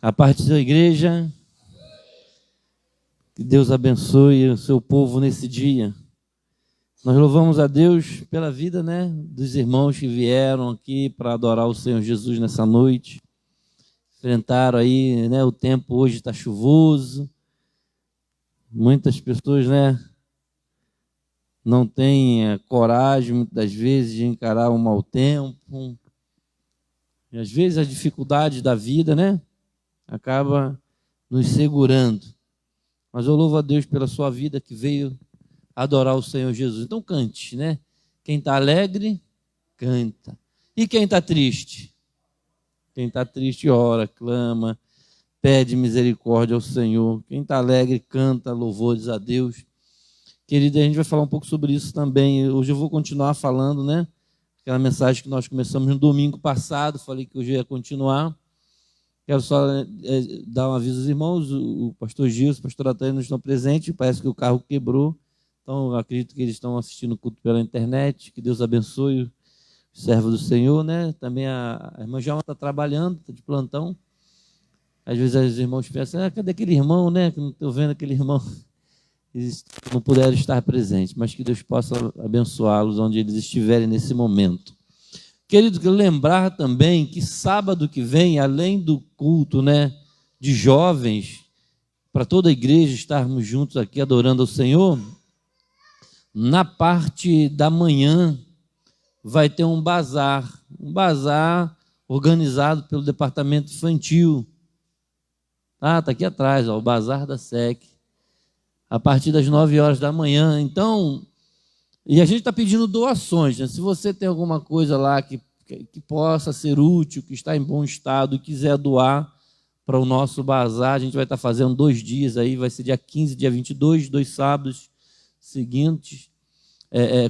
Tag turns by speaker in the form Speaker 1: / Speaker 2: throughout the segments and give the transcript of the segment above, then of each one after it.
Speaker 1: A parte da igreja, que Deus abençoe o seu povo nesse dia. Nós louvamos a Deus pela vida, dos irmãos que vieram aqui para adorar o Senhor Jesus nessa noite. Enfrentaram aí, o tempo hoje está chuvoso. Muitas pessoas, não têm coragem, muitas das vezes, de encarar um mau tempo. E às vezes a dificuldade da vida, acaba nos segurando. Mas eu louvo a Deus pela sua vida que veio adorar o Senhor Jesus. Então cante, Quem está alegre, canta. E quem está triste? Quem está triste ora, clama, pede misericórdia ao Senhor. Quem está alegre, canta louvores a Deus. Querida, a gente vai falar um pouco sobre isso também. Hoje eu vou continuar falando, aquela mensagem que nós começamos no domingo passado. Falei que hoje eu ia continuar. Quero só dar um aviso aos irmãos. O pastor Gilson, o pastor Atânia não estão presentes. Parece que o carro quebrou. Então, eu acredito que eles estão assistindo o culto pela internet. Que Deus abençoe o servo do Senhor, Também a irmã Joana está trabalhando, está de plantão. Às vezes os irmãos pensam, cadê aquele irmão, Que não estou vendo aquele irmão. Eles não puderam estar presentes, mas que Deus possa abençoá-los onde eles estiverem nesse momento. Querido, quero lembrar também que sábado que vem, além do culto, de jovens, para toda a igreja estarmos juntos aqui adorando ao Senhor, na parte da manhã vai ter um bazar organizado pelo departamento infantil. Está aqui atrás, o bazar da SEC, a partir das 9 horas da manhã. Então, e a gente está pedindo doações, Se você tem alguma coisa lá que possa ser útil, que está em bom estado e quiser doar para o nosso bazar, a gente vai estar fazendo 2 dias aí, vai ser dia 15, dia 22, 2 sábados seguintes,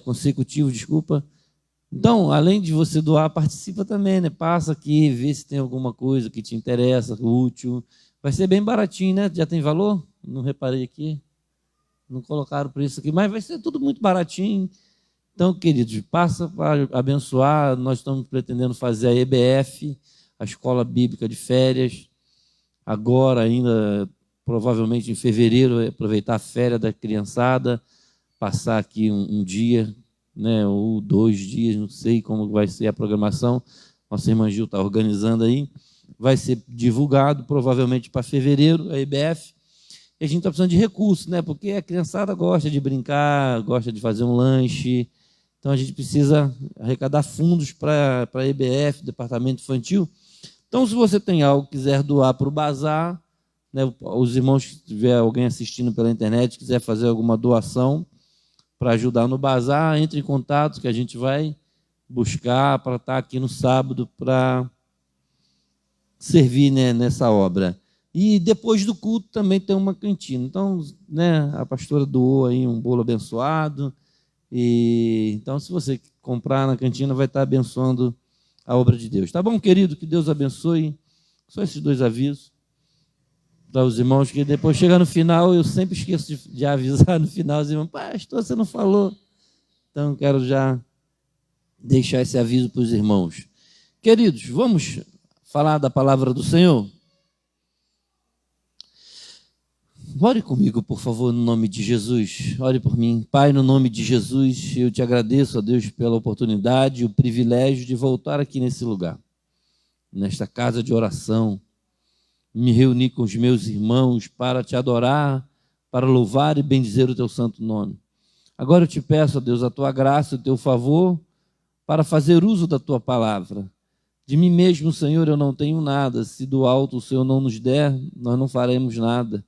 Speaker 1: consecutivos, desculpa. Então, além de você doar, participa também, Passa aqui, vê se tem alguma coisa que te interessa, útil. Vai ser bem baratinho, Já tem valor? Não reparei aqui. Não colocaram o preço aqui, mas vai ser tudo muito baratinho. Então, queridos, passa para abençoar. Nós estamos pretendendo fazer a EBF, a Escola Bíblica de Férias. Agora, ainda, provavelmente em fevereiro, aproveitar a férias da criançada, passar aqui um dia, ou 2 dias, não sei como vai ser a programação. Nossa irmã Gil está organizando aí. Vai ser divulgado, provavelmente, para fevereiro, a EBF. E a gente está precisando de recursos, porque a criançada gosta de brincar, gosta de fazer um lanche. Então, a gente precisa arrecadar fundos para a EBF, Departamento Infantil. Então, se você tem algo que quiser doar para o bazar, os irmãos que tiver alguém assistindo pela internet, quiser fazer alguma doação para ajudar no bazar, entre em contato que a gente vai buscar para estar aqui no sábado para servir nessa obra. E depois do culto também tem uma cantina. Então, a pastora doou aí um bolo abençoado. Então, se você comprar na cantina, vai estar abençoando a obra de Deus. Tá bom, querido? Que Deus abençoe. Só esses 2 avisos para os irmãos, que depois chega no final, eu sempre esqueço de avisar no final, os irmãos, pastor, você não falou. Então, quero já deixar esse aviso para os irmãos. Queridos, vamos falar da palavra do Senhor? Ore comigo, por favor, no nome de Jesus. Ore por mim. Pai, no nome de Jesus, eu te agradeço, ó Deus, pela oportunidade e o privilégio de voltar aqui nesse lugar, nesta casa de oração, me reunir com os meus irmãos para te adorar, para louvar e bendizer o teu santo nome. Agora eu te peço, ó Deus, a tua graça e o teu favor para fazer uso da tua palavra. De mim mesmo, Senhor, eu não tenho nada. Se do alto o Senhor não nos der, nós não faremos nada.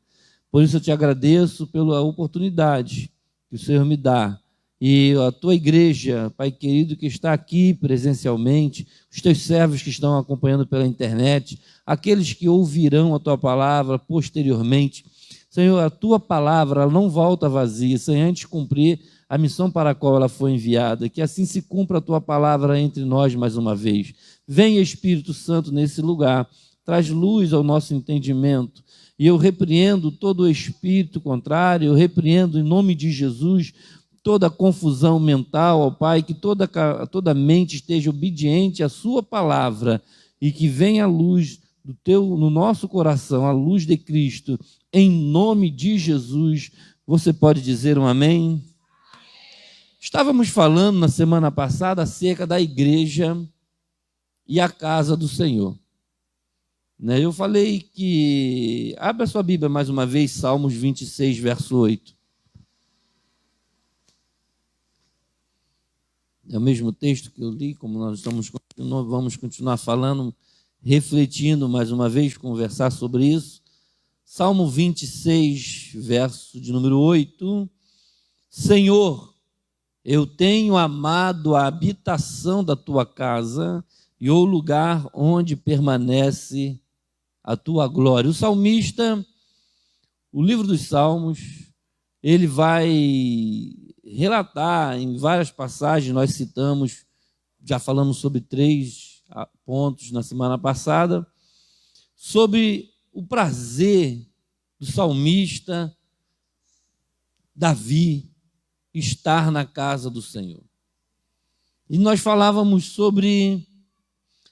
Speaker 1: Por isso eu te agradeço pela oportunidade que o Senhor me dá. E a tua igreja, Pai querido, que está aqui presencialmente, os teus servos que estão acompanhando pela internet, aqueles que ouvirão a tua palavra posteriormente. Senhor, a tua palavra ela não volta vazia, sem antes cumprir a missão para a qual ela foi enviada. Que assim se cumpra a tua palavra entre nós mais uma vez. Venha, Espírito Santo, nesse lugar. Traz luz ao nosso entendimento. E eu repreendo todo o espírito contrário, eu repreendo em nome de Jesus toda confusão mental, ó Pai, que toda mente esteja obediente à sua palavra e que venha a luz no nosso coração a luz de Cristo, em nome de Jesus, você pode dizer um amém? Estávamos falando na semana passada acerca da igreja e a casa do Senhor. Eu falei que... Abra sua Bíblia mais uma vez, Salmos 26, verso 8. É o mesmo texto que eu li, como nós vamos continuar falando, refletindo mais uma vez, conversar sobre isso. Salmo 26, verso de número 8. Senhor, eu tenho amado a habitação da tua casa e o lugar onde permanece a tua glória. O salmista, o livro dos Salmos, ele vai relatar em várias passagens, nós citamos, já falamos sobre 3 pontos na semana passada, sobre o prazer do salmista Davi estar na casa do Senhor. E nós falávamos sobre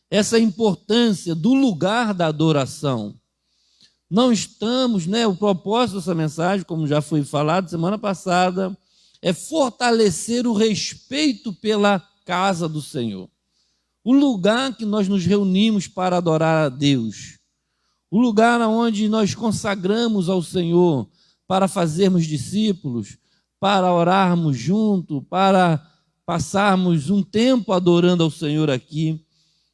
Speaker 1: essa importância do lugar da adoração. Não estamos, o propósito dessa mensagem, como já foi falado semana passada, é fortalecer o respeito pela casa do Senhor. O lugar que nós nos reunimos para adorar a Deus. O lugar onde nós consagramos ao Senhor para fazermos discípulos, para orarmos junto, para passarmos um tempo adorando ao Senhor aqui,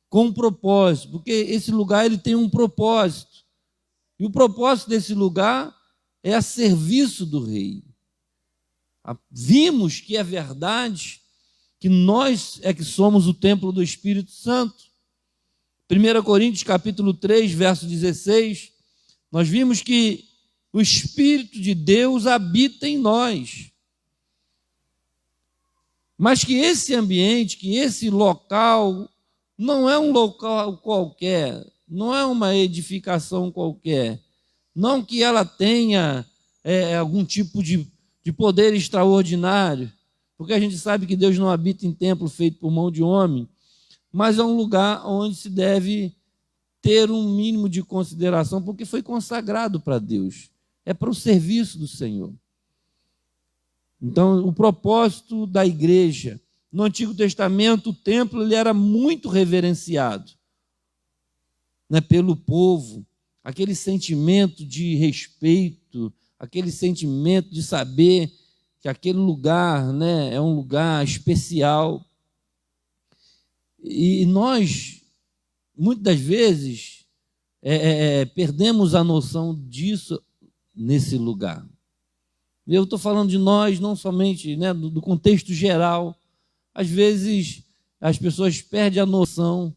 Speaker 1: com um propósito, porque esse lugar ele tem um propósito. E o propósito desse lugar é a serviço do Rei. Vimos que é verdade que nós é que somos o templo do Espírito Santo. 1 Coríntios capítulo 3, verso 16, nós vimos que o Espírito de Deus habita em nós. Mas que esse ambiente, que esse local, não é um local qualquer, não é uma edificação qualquer, não que ela tenha algum tipo de poder extraordinário, porque a gente sabe que Deus não habita em templo feito por mão de homem, mas é um lugar onde se deve ter um mínimo de consideração, porque foi consagrado para Deus, é para o serviço do Senhor. Então, o propósito da igreja, no Antigo Testamento, o templo ele era muito reverenciado, pelo povo, aquele sentimento de respeito, aquele sentimento de saber que aquele lugar é um lugar especial. E nós, muitas das vezes, perdemos a noção disso nesse lugar. Eu estou falando de nós, não somente do contexto geral. Às vezes, as pessoas perdem a noção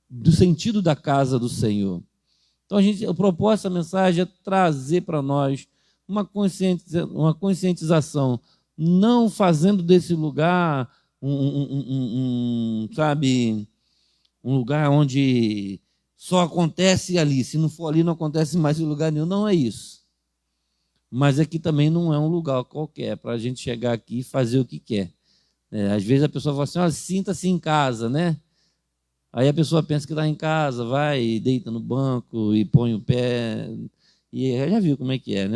Speaker 1: do sentido da casa do Senhor. Então, o propósito da mensagem é trazer para nós uma conscientização, não fazendo desse lugar um lugar onde só acontece ali. Se não for ali, não acontece mais em lugar nenhum. Não é isso. Mas aqui também não é um lugar qualquer para a gente chegar aqui e fazer o que quer. Às vezes a pessoa fala assim, sinta-se em casa, Aí a pessoa pensa que está em casa, vai, deita no banco e põe o pé. E já viu como é que é,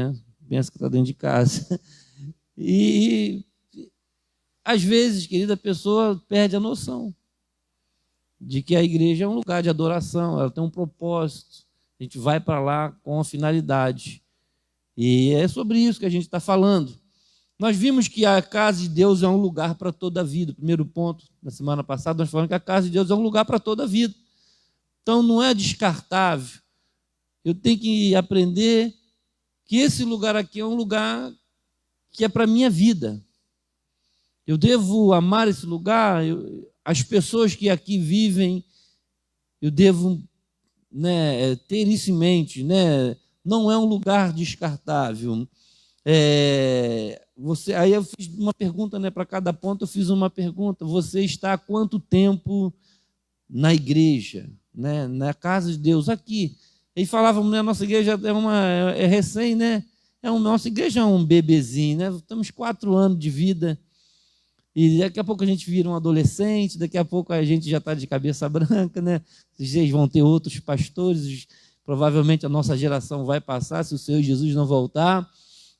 Speaker 1: Pensa que está dentro de casa. E às vezes, querida, a pessoa perde a noção de que a igreja é um lugar de adoração, ela tem um propósito. A gente vai para lá com a finalidade. E é sobre isso que a gente está falando. Nós vimos que a casa de Deus é um lugar para toda a vida. O primeiro ponto, na semana passada, nós falamos que a casa de Deus é um lugar para toda a vida. Então, não é descartável. Eu tenho que aprender que esse lugar aqui é um lugar que é para a minha vida. Eu devo amar esse lugar, as pessoas que aqui vivem, eu devo ter isso em mente, Não é um lugar descartável. Aí eu fiz uma pergunta, para cada ponto eu fiz uma pergunta. Você está há quanto tempo na igreja, na casa de Deus, aqui? E falávamos, a nossa igreja é recém, nossa igreja é um bebezinho, Estamos 4 anos de vida. E daqui a pouco a gente vira um adolescente, daqui a pouco a gente já está de cabeça branca, né? Vocês vão ter outros pastores, provavelmente a nossa geração vai passar, se o Senhor Jesus não voltar,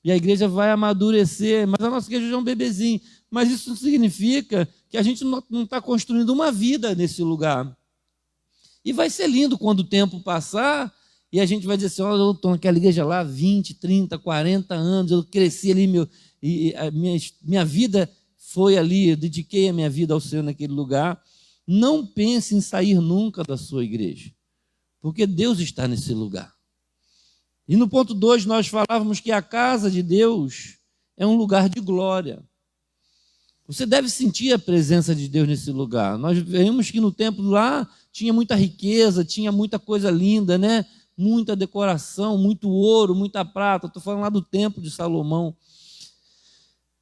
Speaker 1: e a igreja vai amadurecer, mas a nossa igreja é um bebezinho. Mas isso significa que a gente não está construindo uma vida nesse lugar. E vai ser lindo quando o tempo passar e a gente vai dizer assim, olha, eu estou naquela igreja lá 20, 30, 40 anos, eu cresci ali, e a minha vida foi ali, eu dediquei a minha vida ao Senhor naquele lugar. Não pense em sair nunca da sua igreja, porque Deus está nesse lugar. E no ponto 2 nós falávamos que a casa de Deus é um lugar de glória. Você deve sentir a presença de Deus nesse lugar. Nós vimos que no templo lá tinha muita riqueza, tinha muita coisa linda, né? Muita decoração, muito ouro, muita prata. Estou falando lá do templo de Salomão.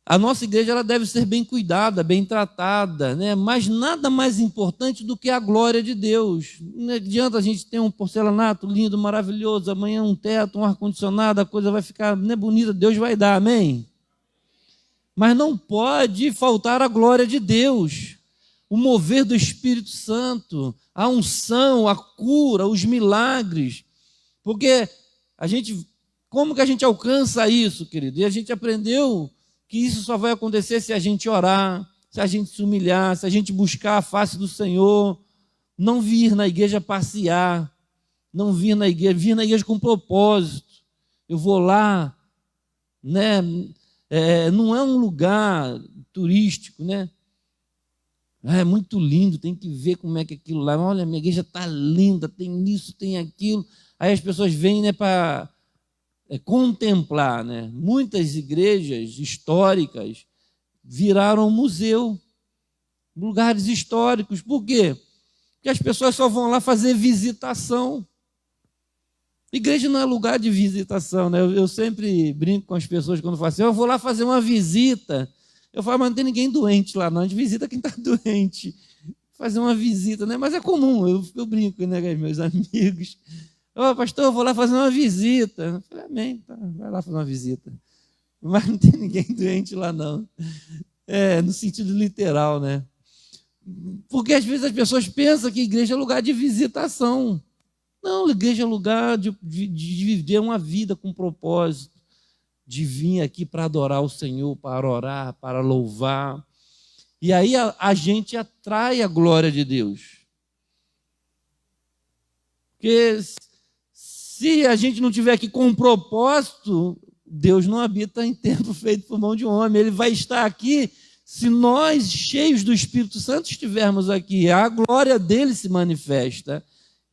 Speaker 1: A nossa igreja ela deve ser bem cuidada, bem tratada, né? Mas nada mais importante do que a glória de Deus. Não adianta a gente ter um porcelanato lindo, maravilhoso, amanhã um teto, um ar-condicionado, a coisa vai ficar bonita, Deus vai dar, amém? Mas não pode faltar a glória de Deus, o mover do Espírito Santo, a unção, a cura, os milagres, porque como que a gente alcança isso, querido? E a gente aprendeu que isso só vai acontecer se a gente orar, se a gente se humilhar, se a gente buscar a face do Senhor, não vir na igreja passear, não vir na igreja com propósito. Eu vou lá, né? Não é um lugar turístico, né? É muito lindo, tem que ver como é que aquilo lá. Olha, minha igreja está linda, tem isso, tem aquilo. Aí as pessoas vêm, né, para contemplar, né? Muitas igrejas históricas viraram museu, lugares históricos. Por quê? Porque as pessoas só vão lá fazer visitação. Igreja não é lugar de visitação, né? Eu sempre brinco com as pessoas quando falam assim, eu vou lá fazer uma visita. Eu falo, mas não tem ninguém doente lá, não. A gente visita quem está doente. Fazer uma visita, né? Mas é comum, eu brinco, né, com meus amigos. Ô, pastor, eu vou lá fazer uma visita. Eu falei, amém, tá, vai lá fazer uma visita. Mas não tem ninguém doente lá, não. No sentido literal, né? Porque às vezes as pessoas pensam que igreja é lugar de visitação. Não, igreja é lugar de viver uma vida com propósito, de vir aqui para adorar o Senhor, para orar, para louvar. E aí a gente atrai a glória de Deus. Porque se a gente não estiver aqui com um propósito, Deus não habita em templo feito por mão de homem. Ele vai estar aqui se nós, cheios do Espírito Santo, estivermos aqui. A glória dele se manifesta.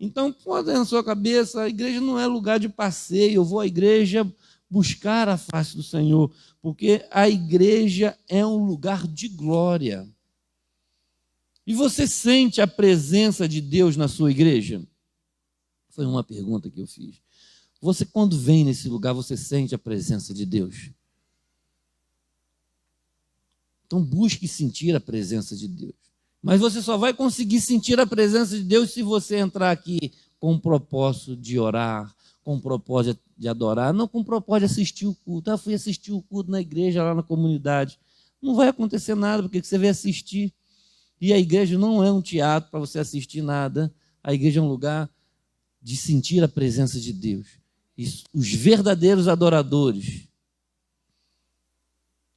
Speaker 1: Então, põe na sua cabeça, a igreja não é lugar de passeio, eu vou à igreja buscar a face do Senhor, porque a igreja é um lugar de glória. E você sente a presença de Deus na sua igreja? Foi uma pergunta que eu fiz. Você, quando vem nesse lugar, você sente a presença de Deus? Então, busque sentir a presença de Deus. Mas você só vai conseguir sentir a presença de Deus se você entrar aqui com o propósito de orar, com o propósito de adorar, não com o propósito de assistir o culto. Fui assistir o culto na igreja, lá na comunidade. Não vai acontecer nada, porque você vai assistir. E a igreja não é um teatro para você assistir nada. A igreja é um lugar de sentir a presença de Deus. E os verdadeiros adoradores.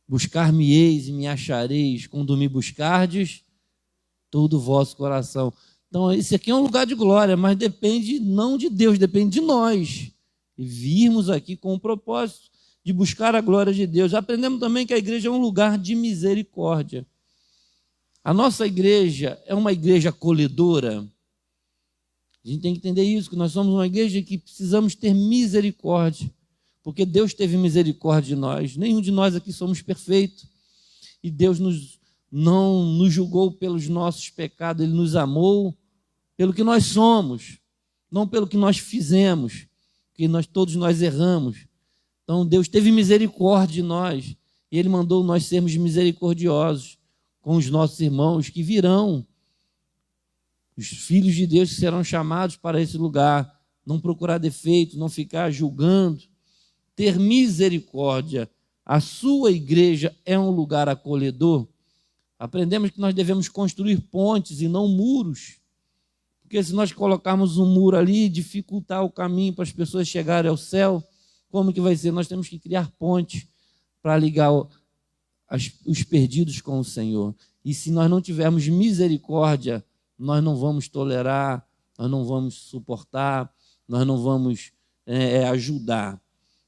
Speaker 1: Buscar-me-eis e me achareis, quando me buscardes todo o vosso coração. Então, esse aqui é um lugar de glória, mas depende não de Deus, depende de nós. E virmos aqui com o propósito de buscar a glória de Deus. Aprendemos também que a igreja é um lugar de misericórdia. A nossa igreja é uma igreja acolhedora. A gente tem que entender isso, que nós somos uma igreja que precisamos ter misericórdia, porque Deus teve misericórdia de nós. Nenhum de nós aqui somos perfeitos. E Deus não nos julgou pelos nossos pecados, Ele nos amou pelo que nós somos, não pelo que nós fizemos, porque todos nós erramos. Então Deus teve misericórdia de nós, e Ele mandou nós sermos misericordiosos com os nossos irmãos que virão, os filhos de Deus que serão chamados para esse lugar, não procurar defeito, não ficar julgando, ter misericórdia. A sua igreja é um lugar acolhedor. Aprendemos que nós devemos construir pontes e não muros. Porque se nós colocarmos um muro ali, dificultar o caminho para as pessoas chegarem ao céu, como que vai ser? Nós temos que criar pontes para ligar os perdidos com o Senhor. E se nós não tivermos misericórdia, nós não vamos tolerar, nós não vamos suportar, nós não vamos ajudar.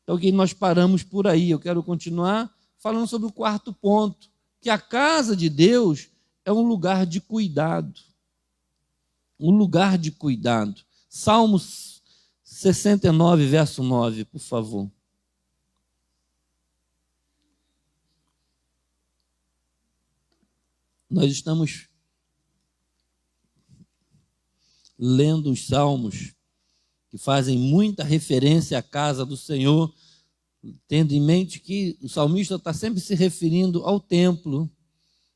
Speaker 1: Então, que nós paramos por aí. Eu quero continuar falando sobre o quarto ponto, que a casa de Deus é um lugar de cuidado. Um lugar de cuidado. Salmos 69, verso 9, por favor. Nós estamos lendo os salmos que fazem muita referência à casa do Senhor, tendo em mente que o salmista está sempre se referindo ao templo,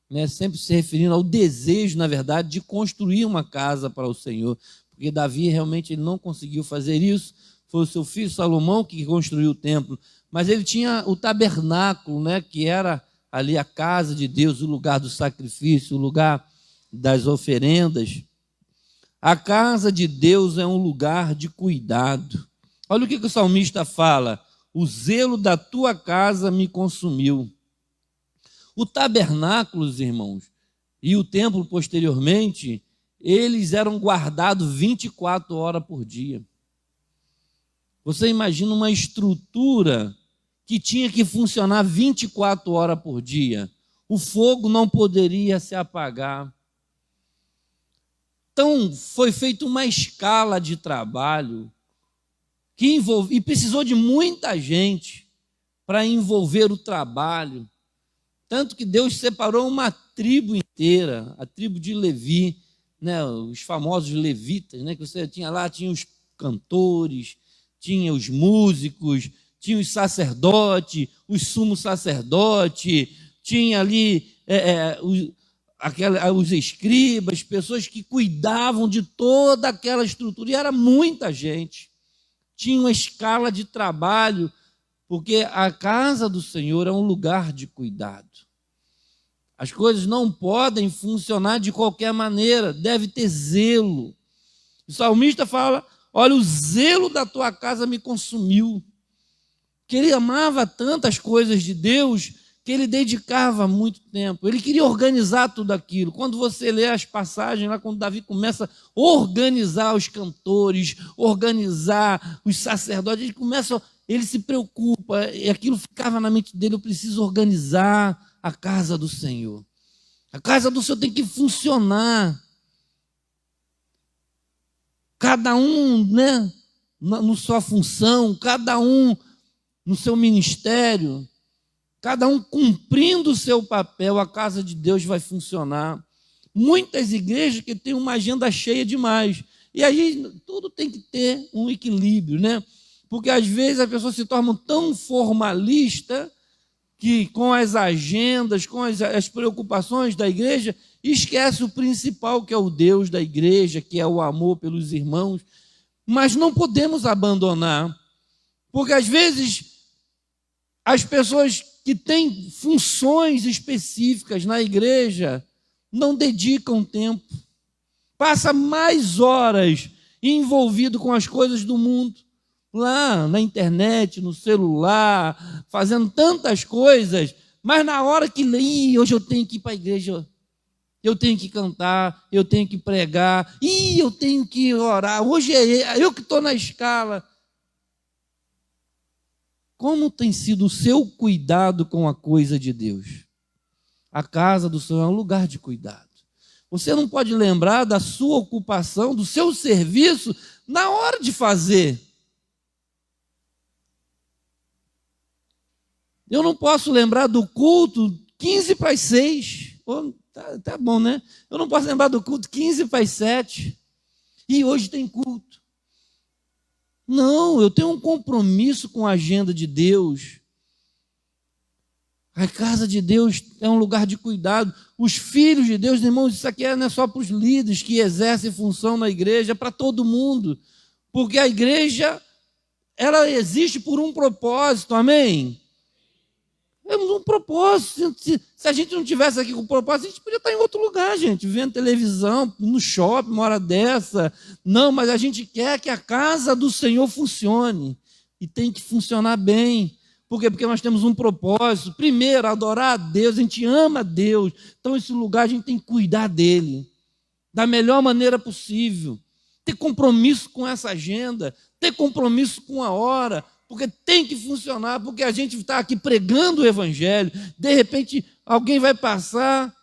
Speaker 1: né? Sempre se referindo ao desejo, na verdade, de construir uma casa para o Senhor, porque Davi realmente ele não conseguiu fazer isso, foi o seu filho Salomão que construiu o templo, mas ele tinha o tabernáculo, né? Que era ali a casa de Deus, o lugar do sacrifício, o lugar das oferendas. A casa de Deus é um lugar de cuidado. Olha o que o salmista fala: o zelo da tua casa me consumiu. O tabernáculo, irmãos, e o templo posteriormente, eles eram guardados 24 horas por dia. Você imagina uma estrutura que tinha que funcionar 24 horas por dia. O fogo não poderia se apagar. Então, foi feita uma escala de trabalho e precisou de muita gente para envolver o trabalho. Tanto que Deus separou uma tribo inteira, a tribo de Levi, né, os famosos levitas, né, que você tinha lá, tinha os cantores, tinha os músicos, tinha os sacerdotes, os sumos sacerdotes, tinha ali os escribas, pessoas que cuidavam de toda aquela estrutura, e era muita gente. Tinha uma escala de trabalho, porque a casa do Senhor é um lugar de cuidado. As coisas não podem funcionar de qualquer maneira, deve ter zelo. O salmista fala: olha, o zelo da tua casa me consumiu. Que ele amava tantas coisas de Deus que ele dedicava muito tempo. Ele queria organizar tudo aquilo. Quando você lê as passagens lá, quando Davi começa a organizar os cantores, organizar os sacerdotes, ele se preocupa, e aquilo ficava na mente dele: eu preciso organizar a casa do Senhor. A casa do Senhor tem que funcionar. Cada um, né, na sua função, cada um no seu ministério, cada um cumprindo o seu papel, a casa de Deus vai funcionar. Muitas igrejas que têm uma agenda cheia demais. E aí tudo tem que ter um equilíbrio, né? Porque às vezes as pessoas se tornam tão formalistas que com as agendas, com as preocupações da igreja, esquece o principal, que é o Deus da igreja, que é o amor pelos irmãos. Mas não podemos abandonar, porque às vezes as pessoas que têm funções específicas na igreja não dedicam tempo, passa mais horas envolvido com as coisas do mundo, lá na internet, no celular, fazendo tantas coisas, mas na hora que hoje eu tenho que ir para a igreja, eu tenho que cantar, eu tenho que pregar, eu tenho que orar, hoje é eu que estou na escala. Como tem sido o seu cuidado com a coisa de Deus? A casa do Senhor é um lugar de cuidado. Você não pode lembrar da sua ocupação, do seu serviço, na hora de fazer. Eu não posso lembrar do culto 15 para as 6. Tá bom, né? Eu não posso lembrar do culto 15 para as 7. E hoje tem culto. Não, eu tenho um compromisso com a agenda de Deus. A casa de Deus é um lugar de cuidado. Os filhos de Deus, irmãos, isso aqui não é só para os líderes que exercem função na igreja, é para todo mundo. Porque a igreja, ela existe por um propósito, amém? Temos um propósito. Se a gente não tivesse aqui com propósito, a gente podia estar em outro lugar, gente, vendo televisão, no shopping, uma hora dessa. Não, mas a gente quer que a casa do Senhor funcione. E tem que funcionar bem. Por quê? Porque nós temos um propósito. Primeiro, adorar a Deus, a gente ama a Deus. Então, esse lugar a gente tem que cuidar dele da melhor maneira possível. Ter compromisso com essa agenda, ter compromisso com a hora, porque tem que funcionar, porque a gente está aqui pregando o Evangelho, de repente alguém vai passar,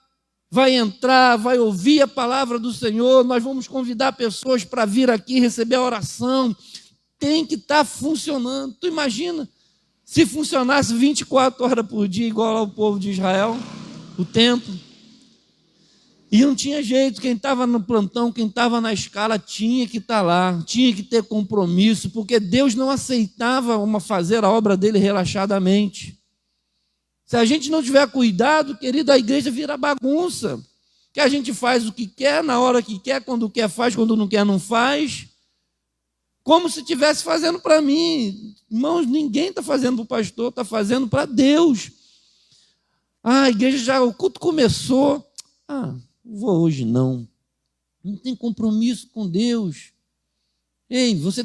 Speaker 1: vai entrar, vai ouvir a palavra do Senhor, nós vamos convidar pessoas para vir aqui receber a oração, tem que estar funcionando. Tu imagina, se funcionasse 24 horas por dia, igual ao povo de Israel, o templo, e não tinha jeito, quem estava no plantão, quem estava na escala, tinha que estar lá, tinha que ter compromisso, porque Deus não aceitava fazer a obra dele relaxadamente. Se a gente não tiver cuidado, querido, a igreja vira bagunça, que a gente faz o que quer, na hora que quer, quando quer faz, quando não quer não faz, como se estivesse fazendo para mim. Irmãos, ninguém está fazendo para o pastor, está fazendo para Deus. A igreja já, o culto começou, vou hoje não tem compromisso com Deus. Ei, você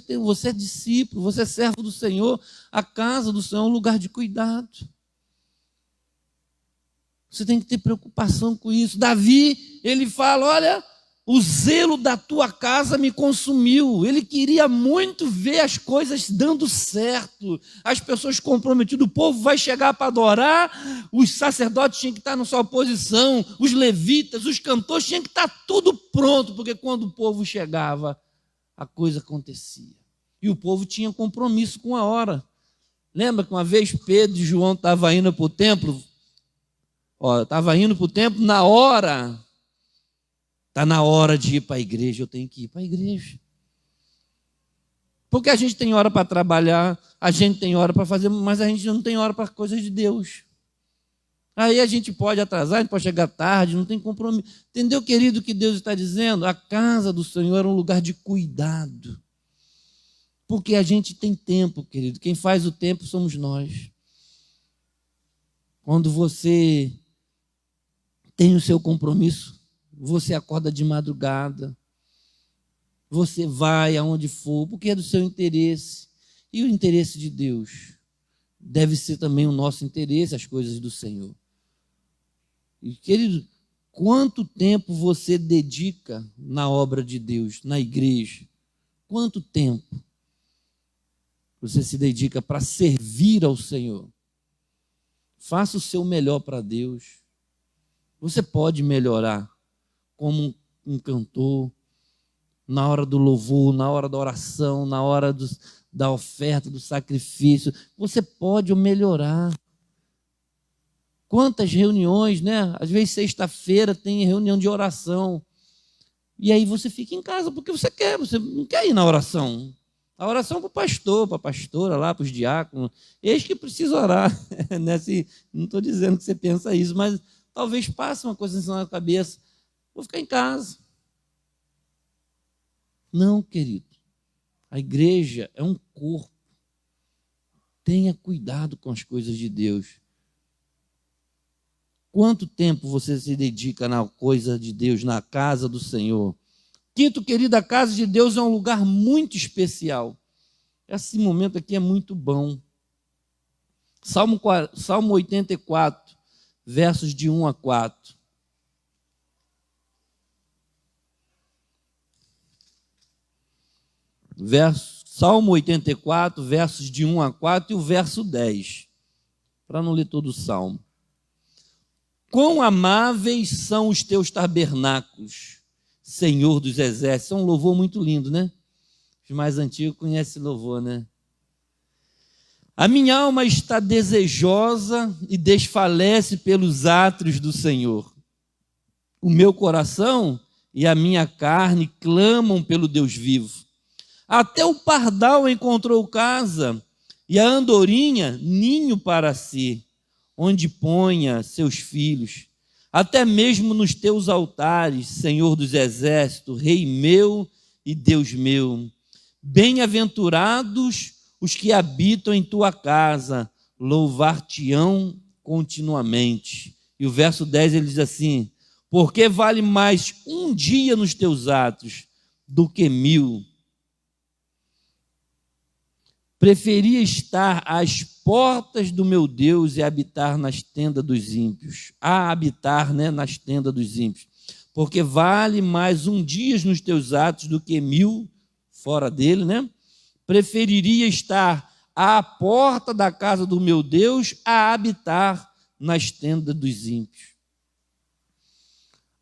Speaker 1: é discípulo, você é servo do Senhor, a casa do Senhor é um lugar de cuidado. Você tem que ter preocupação com isso. Davi, ele fala, olha, o zelo da tua casa me consumiu. Ele queria muito ver as coisas dando certo, as pessoas comprometidas, o povo vai chegar para adorar, os sacerdotes tinham que estar na sua posição, os levitas, os cantores tinham que estar tudo pronto, porque quando o povo chegava, a coisa acontecia. E o povo tinha compromisso com a hora. Lembra que uma vez Pedro e João estavam indo para o templo? Estava indo para o templo na hora. Está na hora de ir para a igreja, eu tenho que ir para a igreja. Porque a gente tem hora para trabalhar, a gente tem hora para fazer, mas a gente não tem hora para coisas de Deus. Aí a gente pode atrasar, a gente pode chegar tarde, não tem compromisso. Entendeu, querido, o que Deus está dizendo? A casa do Senhor é um lugar de cuidado. Porque a gente tem tempo, querido. Quem faz o tempo somos nós. Quando você tem o seu compromisso, você acorda de madrugada, você vai aonde for, porque é do seu interesse. E o interesse de Deus deve ser também o nosso interesse, as coisas do Senhor. E, querido, quanto tempo você dedica na obra de Deus, na igreja? Quanto tempo você se dedica para servir ao Senhor? Faça o seu melhor para Deus. Você pode melhorar como um cantor, na hora do louvor, na hora da oração, na hora da oferta, do sacrifício. Você pode melhorar. Quantas reuniões, né? Às vezes sexta-feira tem reunião de oração. E aí você fica em casa porque você não quer ir na oração. A oração para o pastor, para a pastora, lá para os diáconos. Eles que precisam orar. Não estou dizendo que você pensa isso, mas talvez passe uma coisa assim na cabeça. Vou ficar em casa. Não, querido. A igreja é um corpo. Tenha cuidado com as coisas de Deus. Quanto tempo você se dedica na coisa de Deus, na casa do Senhor? Quinto, querido, a casa de Deus é um lugar muito especial. Esse momento aqui é muito bom. Salmo 84, versos de 1 a 4. Salmo 84, versos de 1 a 4 e o verso 10, para não ler todo o Salmo. Quão amáveis são os teus tabernáculos, Senhor dos exércitos. É um louvor muito lindo, né? Os mais antigos conhecem esse louvor, né? A minha alma está desejosa e desfalece pelos átrios do Senhor. O meu coração e a minha carne clamam pelo Deus vivo. Até o pardal encontrou casa, e a andorinha ninho para si, onde ponha seus filhos. Até mesmo nos teus altares, Senhor dos exércitos, Rei meu e Deus meu. Bem-aventurados os que habitam em tua casa, louvar-te-ão continuamente. E o verso 10 ele diz assim: porque vale mais um dia nos teus atos do que 1000. Preferia estar às portas do meu Deus e habitar nas tendas dos ímpios. Habitar, nas tendas dos ímpios. Porque vale mais um dia nos teus atos do que 1000 fora dele, Preferiria estar à porta da casa do meu Deus a habitar nas tendas dos ímpios.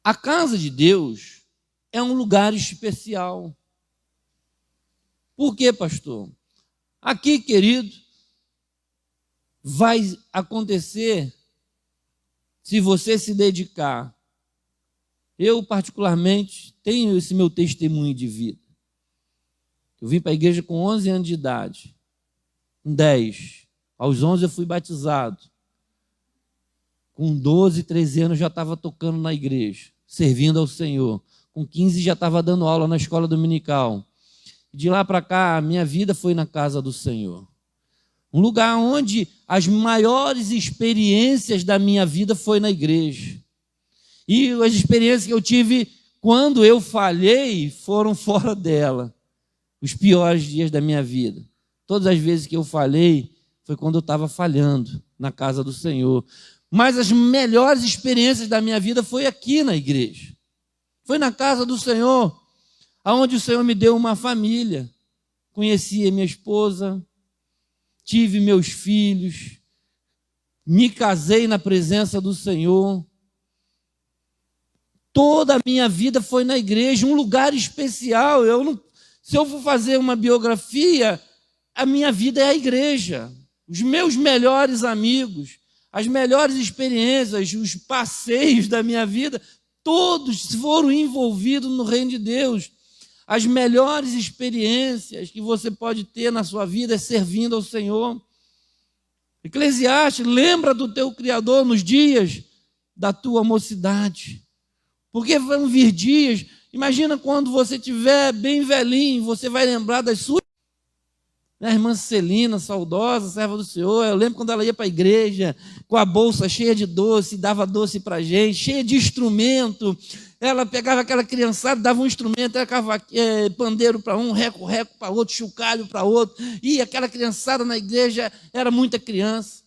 Speaker 1: A casa de Deus é um lugar especial. Por quê, pastor? Aqui, querido, vai acontecer se você se dedicar. Eu, particularmente, tenho esse meu testemunho de vida. Eu vim para a igreja com 11 anos de idade. Com 10. Aos 11 eu fui batizado. Com 12, 13 anos já estava tocando na igreja, servindo ao Senhor. Com 15 já estava dando aula na escola dominical. De lá para cá, a minha vida foi na casa do Senhor. Um lugar onde as maiores experiências da minha vida foi na igreja. E as experiências que eu tive quando eu falhei foram fora dela. Os piores dias da minha vida. Todas as vezes que eu falhei foi quando eu estava falhando na casa do Senhor. Mas as melhores experiências da minha vida foi aqui na igreja. Foi na casa do Senhor, aonde o Senhor me deu uma família. Conheci a minha esposa, tive meus filhos, me casei na presença do Senhor. Toda a minha vida foi na igreja, um lugar especial. Se eu for fazer uma biografia, a minha vida é a igreja. Os meus melhores amigos, as melhores experiências, os passeios da minha vida, todos foram envolvidos no reino de Deus. As melhores experiências que você pode ter na sua vida é servindo ao Senhor. Eclesiastes, lembra do teu Criador nos dias da tua mocidade. Porque vão vir dias, imagina quando você estiver bem velhinho, você vai lembrar das suas. A irmã Celina, saudosa, serva do Senhor, eu lembro quando ela ia para a igreja, com a bolsa cheia de doce, dava doce para a gente, cheia de instrumento. Ela pegava aquela criançada, dava um instrumento, pandeiro para um, reco-reco para outro, chocalho para outro. E aquela criançada na igreja era muita criança.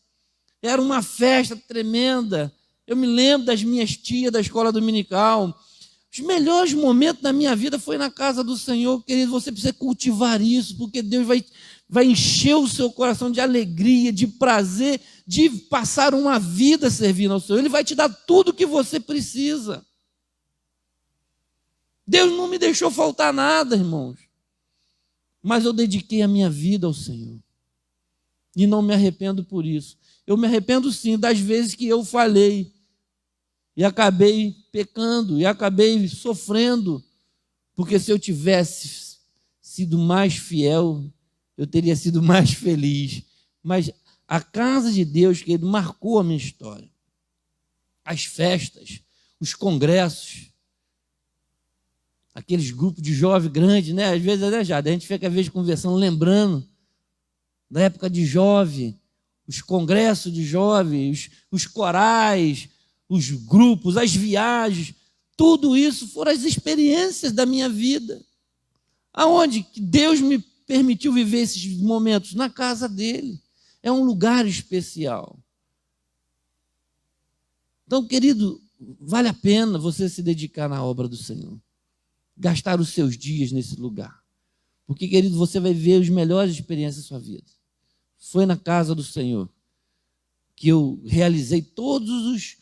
Speaker 1: Era uma festa tremenda. Eu me lembro das minhas tias da escola dominical. Os melhores momentos da minha vida foi na casa do Senhor. Querido, você precisa cultivar isso, porque Deus vai encher o seu coração de alegria, de prazer, de passar uma vida servindo ao Senhor. Ele vai te dar tudo o que você precisa. Deus não me deixou faltar nada, irmãos. Mas eu dediquei a minha vida ao Senhor. E não me arrependo por isso. Eu me arrependo sim das vezes que eu falhei. E acabei pecando, e acabei sofrendo. Porque se eu tivesse sido mais fiel, eu teria sido mais feliz. Mas a casa de Deus, que ele marcou a minha história. As festas, os congressos, aqueles grupos de jovens grandes, Às vezes, a gente fica, às vezes, conversando, lembrando da época de jovem, os congressos de jovens, os corais, os grupos, as viagens, tudo isso foram as experiências da minha vida. Aonde Deus me permitiu viver esses momentos? Na casa dele. É um lugar especial. Então, querido, vale a pena você se dedicar na obra do Senhor. Gastar os seus dias nesse lugar. Porque, querido, você vai ver as melhores experiências da sua vida. Foi na casa do Senhor que eu realizei todos os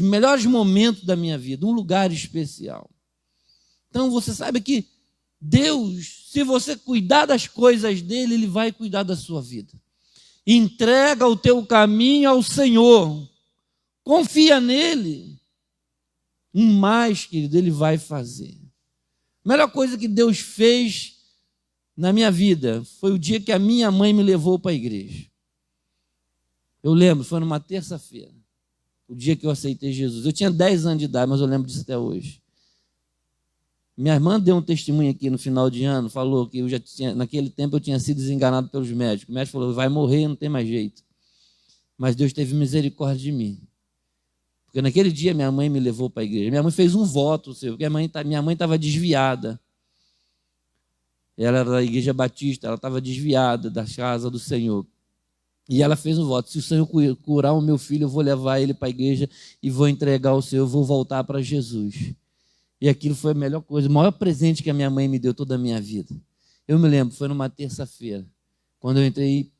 Speaker 1: melhores momentos da minha vida. Um lugar especial. Então, você sabe que Deus, se você cuidar das coisas dele, ele vai cuidar da sua vida. Entrega o teu caminho ao Senhor. Confia nele. Mais, querido, ele vai fazer. A melhor coisa que Deus fez na minha vida foi o dia que a minha mãe me levou para a igreja. Eu lembro, foi numa terça-feira, o dia que eu aceitei Jesus. Eu tinha 10 anos de idade, mas eu lembro disso até hoje. Minha irmã deu um testemunho aqui no final de ano, falou que naquele tempo eu tinha sido desenganado pelos médicos. O médico falou, vai morrer, não tem mais jeito. Mas Deus teve misericórdia de mim. Porque naquele dia minha mãe me levou para a igreja. Minha mãe fez um voto, porque minha mãe estava desviada. Ela era da igreja batista, ela estava desviada da casa do Senhor. E ela fez um voto: se o Senhor curar o meu filho, eu vou levar ele para a igreja e vou entregar ao Senhor, eu vou voltar para Jesus. E aquilo foi a melhor coisa, o maior presente que a minha mãe me deu toda a minha vida. Eu me lembro, foi numa terça-feira, quando eu entrei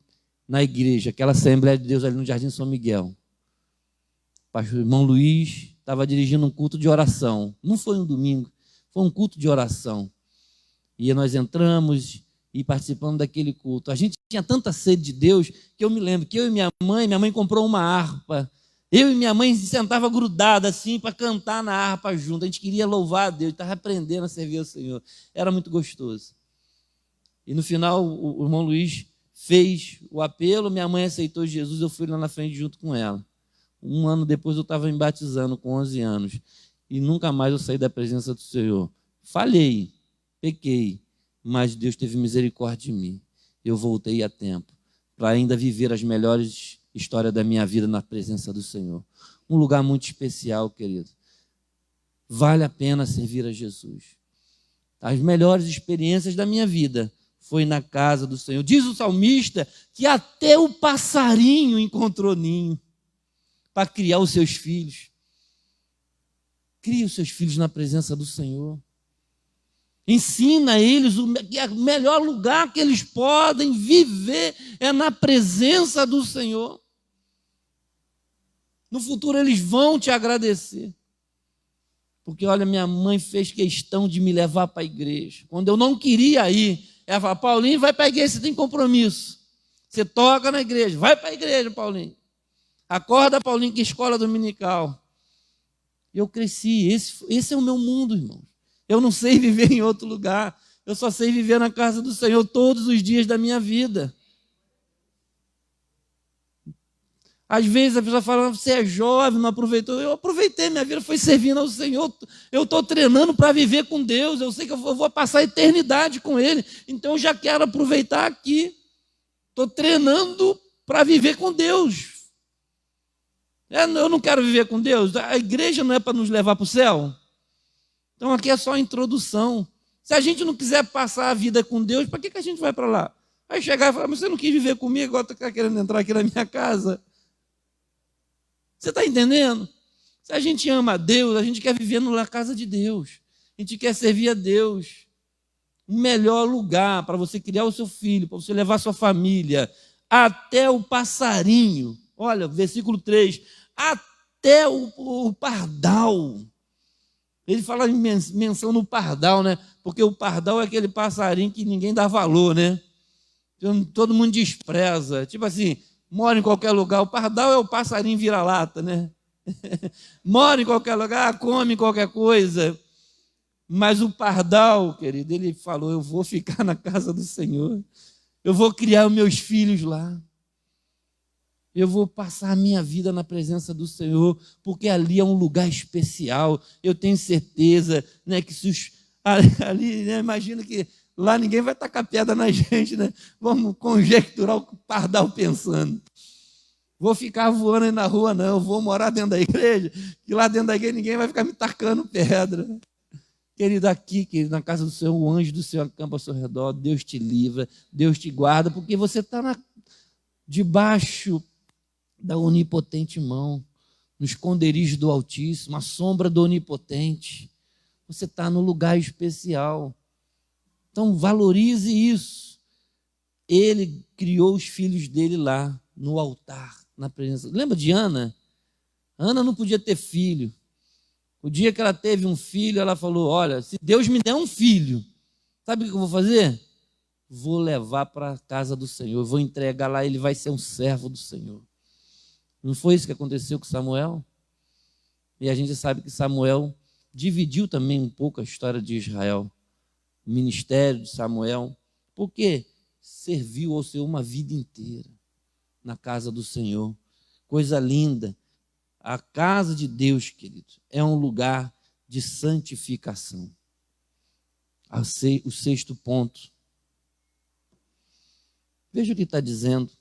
Speaker 1: na igreja, aquela Assembleia de Deus ali no Jardim São Miguel. O pastor irmão Luiz estava dirigindo um culto de oração. Não foi um domingo, foi um culto de oração. E nós entramos e participamos daquele culto. A gente tinha tanta sede de Deus que eu me lembro que eu e minha mãe comprou uma harpa. Eu e minha mãe se sentava grudada assim para cantar na harpa junto. A gente queria louvar a Deus, estava aprendendo a servir ao Senhor. Era muito gostoso. E no final o irmão Luiz fez o apelo, minha mãe aceitou Jesus, eu fui lá na frente junto com ela. Um ano depois eu estava me batizando com 11 anos. E nunca mais eu saí da presença do Senhor. Falhei, pequei, mas Deus teve misericórdia de mim. Eu voltei a tempo para ainda viver as melhores histórias da minha vida na presença do Senhor. Um lugar muito especial, querido. Vale a pena servir a Jesus. As melhores experiências da minha vida foi na casa do Senhor. Diz o salmista que até o passarinho encontrou ninho para criar os seus filhos. Cria os seus filhos na presença do Senhor. Ensina a eles que o melhor lugar que eles podem viver é na presença do Senhor. No futuro eles vão te agradecer. Porque, olha, minha mãe fez questão de me levar para a igreja. Quando eu não queria ir, ela falava: Paulinho, vai para a igreja, você tem compromisso. Você toca na igreja, vai para a igreja, Paulinho. Acorda, Paulinho, que escola dominical. Eu cresci, esse é o meu mundo, irmão. Eu não sei viver em outro lugar. Eu só sei viver na casa do Senhor todos os dias da minha vida. Às vezes a pessoa fala: você é jovem, não aproveitou. Eu aproveitei, minha vida foi servindo ao Senhor. Eu estou treinando para viver com Deus. Eu sei que eu vou passar a eternidade com Ele. Então eu já quero aproveitar aqui. Estou treinando para viver com Deus. Eu não quero viver com Deus. A igreja não é para nos levar para o céu. Então aqui é só a introdução. Se a gente não quiser passar a vida com Deus, para que a gente vai para lá? Vai chegar e falar: mas você não quis viver comigo, agora está querendo entrar aqui na minha casa. Você está entendendo? Se a gente ama a Deus, a gente quer viver na casa de Deus. A gente quer servir a Deus. O melhor lugar para você criar o seu filho, para você levar a sua família, até o passarinho. Olha, versículo 3. Até o pardal. Ele fala em menção no pardal, né? Porque o pardal é aquele passarinho que ninguém dá valor, né? Todo mundo despreza. Tipo assim, mora em qualquer lugar. O pardal é o passarinho vira-lata, né? Mora em qualquer lugar, come qualquer coisa. Mas o pardal, querido, ele falou: eu vou ficar na casa do Senhor. Eu vou criar os meus filhos lá. Eu vou passar a minha vida na presença do Senhor, porque ali é um lugar especial. Eu tenho certeza, né, que se os, ali, né, imagina que lá ninguém vai tacar pedra na gente, né? Vamos conjecturar o pardal pensando. Vou ficar voando aí na rua, não. Vou morar dentro da igreja, que lá dentro da igreja ninguém vai ficar me tacando pedra. Querido, aqui, querido, na casa do Senhor, o anjo do Senhor acampa ao seu redor. Deus te livra, Deus te guarda, porque você está debaixo da onipotente mão, no esconderijo do Altíssimo, a sombra do Onipotente. Você está no lugar especial. Então valorize isso. Ele criou os filhos dele lá, no altar, na presença. Lembra de Ana? Ana não podia ter filho. O dia que ela teve um filho, ela falou: olha, se Deus me der um filho, sabe o que eu vou fazer? Vou levar para a casa do Senhor, vou entregar lá, ele vai ser um servo do Senhor. Não foi isso que aconteceu com Samuel? E a gente sabe que Samuel dividiu também um pouco a história de Israel. O ministério de Samuel. Porque serviu ao Senhor uma vida inteira na casa do Senhor. Coisa linda. A casa de Deus, querido, é um lugar de santificação. O sexto ponto. Veja o que está dizendo.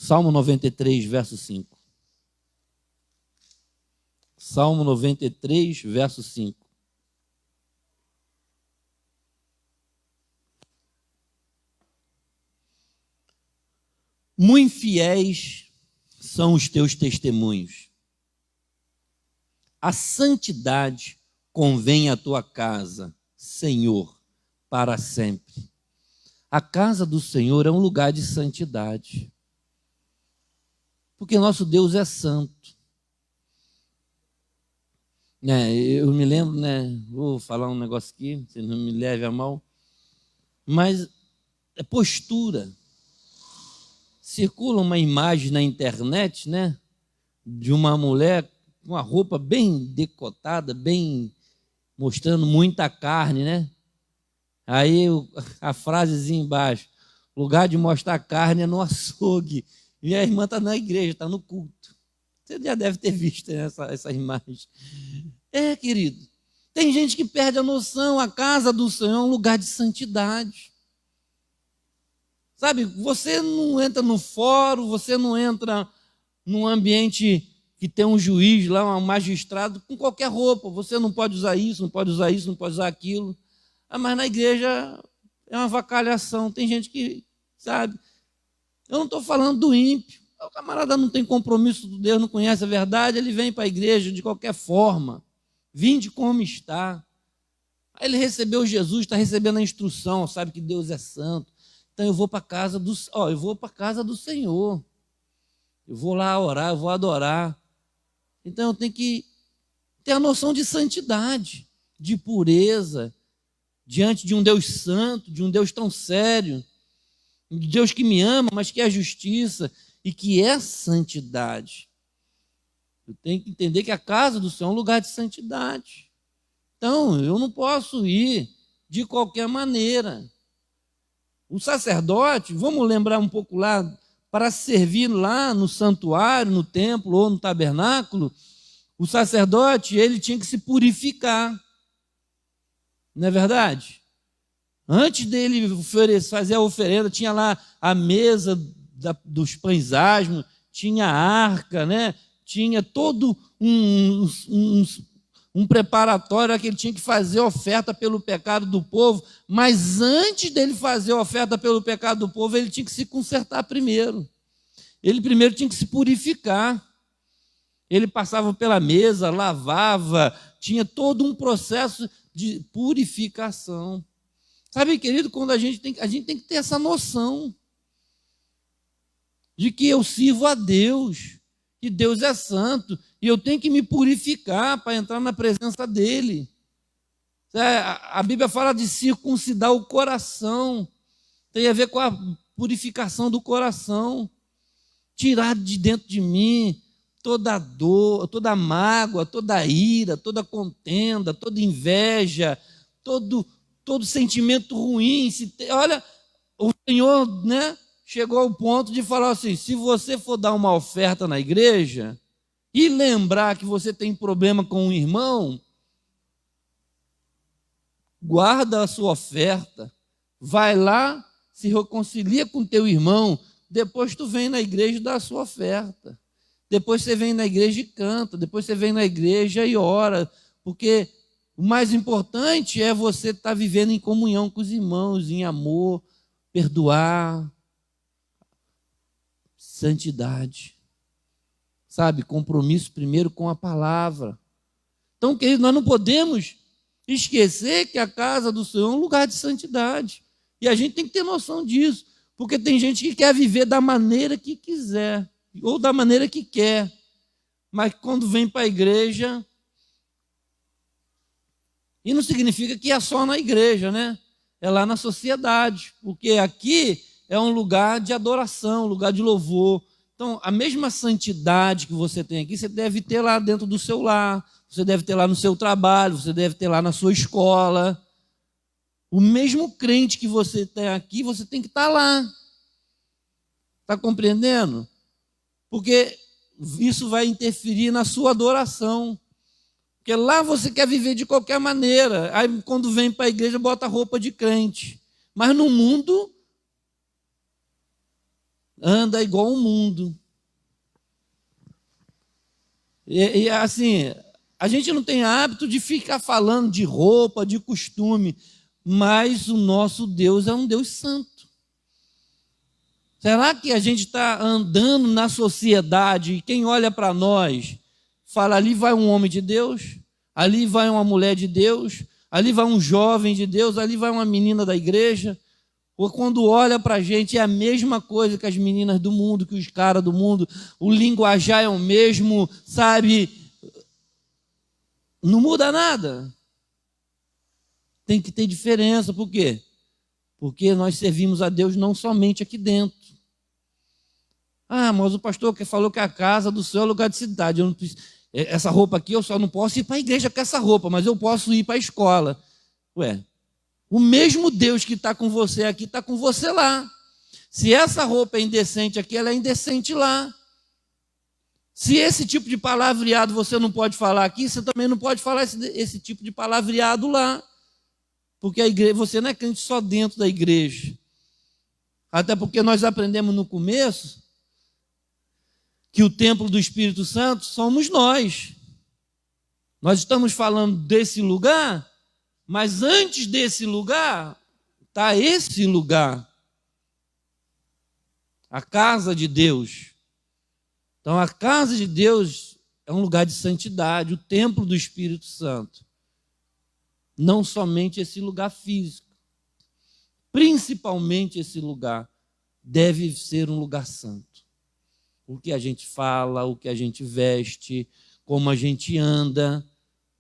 Speaker 1: Salmo 93, verso 5. Salmo 93, verso 5. Muito fiéis são os teus testemunhos. A santidade convém à tua casa, Senhor, para sempre. A casa do Senhor é um lugar de santidade. Porque nosso Deus é santo. Eu me lembro, vou falar um negócio aqui, você não me leve a mal, mas é postura. Circula uma imagem na internet, de uma mulher com uma roupa bem decotada, bem mostrando muita carne, Aí a frasezinha embaixo: lugar de mostrar carne é no açougue. E a irmã está na igreja, está no culto. Você já deve ter visto essa imagem. Querido, tem gente que perde a noção. A casa do Senhor é um lugar de santidade. Sabe, você não entra no fórum, você não entra num ambiente que tem um juiz lá, um magistrado, com qualquer roupa. Você não pode usar isso, não pode usar isso, não pode usar aquilo. Mas na igreja é uma avacalhação. Tem gente que, sabe, eu não estou falando do ímpio. O camarada não tem compromisso com Deus, não conhece a verdade, ele vem para a igreja de qualquer forma. Vinde como está. Aí ele recebeu Jesus, está recebendo a instrução, sabe que Deus é santo. Então eu vou para a casa do Senhor. Eu vou lá orar, eu vou adorar. Então eu tenho que ter a noção de santidade, de pureza, diante de um Deus santo, de um Deus tão sério, de Deus que me ama, mas que é justiça e que é santidade. Eu tenho que entender que a casa do Senhor é um lugar de santidade. Então, eu não posso ir de qualquer maneira. O sacerdote, vamos lembrar um pouco lá, para servir lá no santuário, no templo ou no tabernáculo, o sacerdote, ele tinha que se purificar. Não é verdade? Antes dele fazer a oferenda, tinha lá a mesa dos pães asmos, tinha a arca, tinha todo um preparatório que ele tinha que fazer oferta pelo pecado do povo, mas antes dele fazer oferta pelo pecado do povo, ele tinha que se consertar primeiro. Ele primeiro tinha que se purificar. Ele passava pela mesa, lavava, tinha todo um processo de purificação. Sabe, querido, quando a gente tem que ter essa noção de que eu sirvo a Deus, que Deus é santo, e eu tenho que me purificar para entrar na presença dEle. A Bíblia fala de circuncidar o coração, tem a ver com a purificação do coração, tirar de dentro de mim toda dor, toda mágoa, toda ira, toda contenda, toda inveja, todo sentimento ruim. Olha, o Senhor, chegou ao ponto de falar assim: se você for dar uma oferta na igreja e lembrar que você tem problema com um irmão, guarda a sua oferta, vai lá, se reconcilia com teu irmão, depois tu vem na igreja e dá a sua oferta. Depois você vem na igreja e canta, depois você vem na igreja e ora, porque o mais importante é você estar vivendo em comunhão com os irmãos, em amor, perdoar, santidade, sabe? Compromisso primeiro com a palavra. Então, querido, nós não podemos esquecer que a casa do Senhor é um lugar de santidade. E a gente tem que ter noção disso, porque tem gente que quer viver da maneira que quiser, ou da maneira que quer, mas quando vem para a igreja, e não significa que é só na igreja, é lá na sociedade, porque aqui é um lugar de adoração, um lugar de louvor. Então, a mesma santidade que você tem aqui, você deve ter lá dentro do seu lar, você deve ter lá no seu trabalho, você deve ter lá na sua escola. O mesmo crente que você tem aqui, você tem que estar lá. Está compreendendo? Porque isso vai interferir na sua adoração. Porque lá você quer viver de qualquer maneira. Aí quando vem para a igreja, bota roupa de crente. Mas no mundo, anda igual o mundo. E assim, a gente não tem hábito de ficar falando de roupa, de costume, mas o nosso Deus é um Deus santo. Será que a gente está andando na sociedade e quem olha para nós fala, ali vai um homem de Deus, ali vai uma mulher de Deus, ali vai um jovem de Deus, ali vai uma menina da igreja? Ou quando olha para a gente é a mesma coisa que as meninas do mundo, que os caras do mundo, o linguajar é o mesmo, sabe? Não muda nada. Tem que ter diferença, por quê? Porque nós servimos a Deus não somente aqui dentro. Ah, mas o pastor que falou que a casa do céu é lugar de cidade. Eu não preciso, essa roupa aqui eu só não posso ir para a igreja com essa roupa, mas eu posso ir para a escola. Ué, o mesmo Deus que está com você aqui está com você lá. Se essa roupa é indecente aqui, ela é indecente lá. Se esse tipo de palavreado você não pode falar aqui, você também não pode falar esse tipo de palavreado lá. Porque a igreja, você não é crente só dentro da igreja. Até porque nós aprendemos no começo que o templo do Espírito Santo somos nós. Nós estamos falando desse lugar, mas antes desse lugar está esse lugar. A casa de Deus. Então a casa de Deus é um lugar de santidade, o templo do Espírito Santo. Não somente esse lugar físico. Principalmente esse lugar deve ser um lugar santo. O que a gente fala, o que a gente veste, como a gente anda,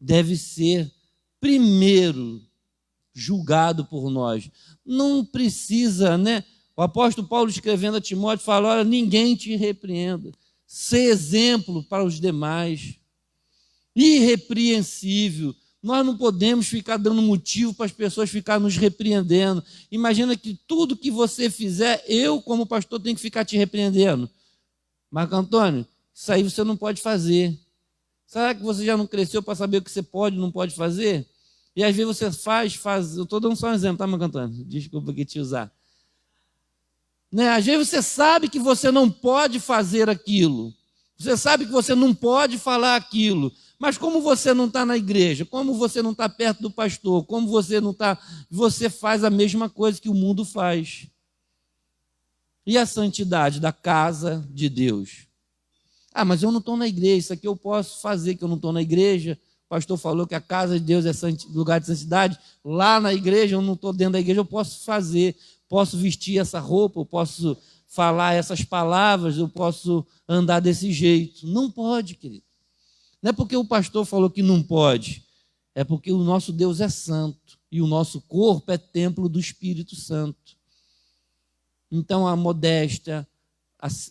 Speaker 1: deve ser primeiro julgado por nós. Não precisa, né? O apóstolo Paulo escrevendo a Timóteo fala, olha, ninguém te repreenda. Ser exemplo para os demais. Irrepreensível. Nós não podemos ficar dando motivo para as pessoas ficarem nos repreendendo. Imagina que tudo que você fizer, eu como pastor tenho que ficar te repreendendo. Marco Antônio, isso aí você não pode fazer. Será que você já não cresceu para saber o que você pode e não pode fazer? E às vezes você faz. Eu estou dando só um exemplo, tá, Marco Antônio? Desculpa que te usar. Né? Às vezes você sabe que você não pode fazer aquilo. Você sabe que você não pode falar aquilo. Mas como você não está na igreja, como você não está perto do pastor, como você não está, você faz a mesma coisa que o mundo faz. E a santidade da casa de Deus? Ah, mas eu não estou na igreja, isso aqui eu posso fazer, que eu não estou na igreja. O pastor falou que a casa de Deus é lugar de santidade. Lá na igreja, eu não estou dentro da igreja, eu posso fazer, posso vestir essa roupa, eu posso falar essas palavras, eu posso andar desse jeito. Não pode, querido. Não é porque o pastor falou que não pode, é porque o nosso Deus é santo e o nosso corpo é templo do Espírito Santo. Então a modéstia,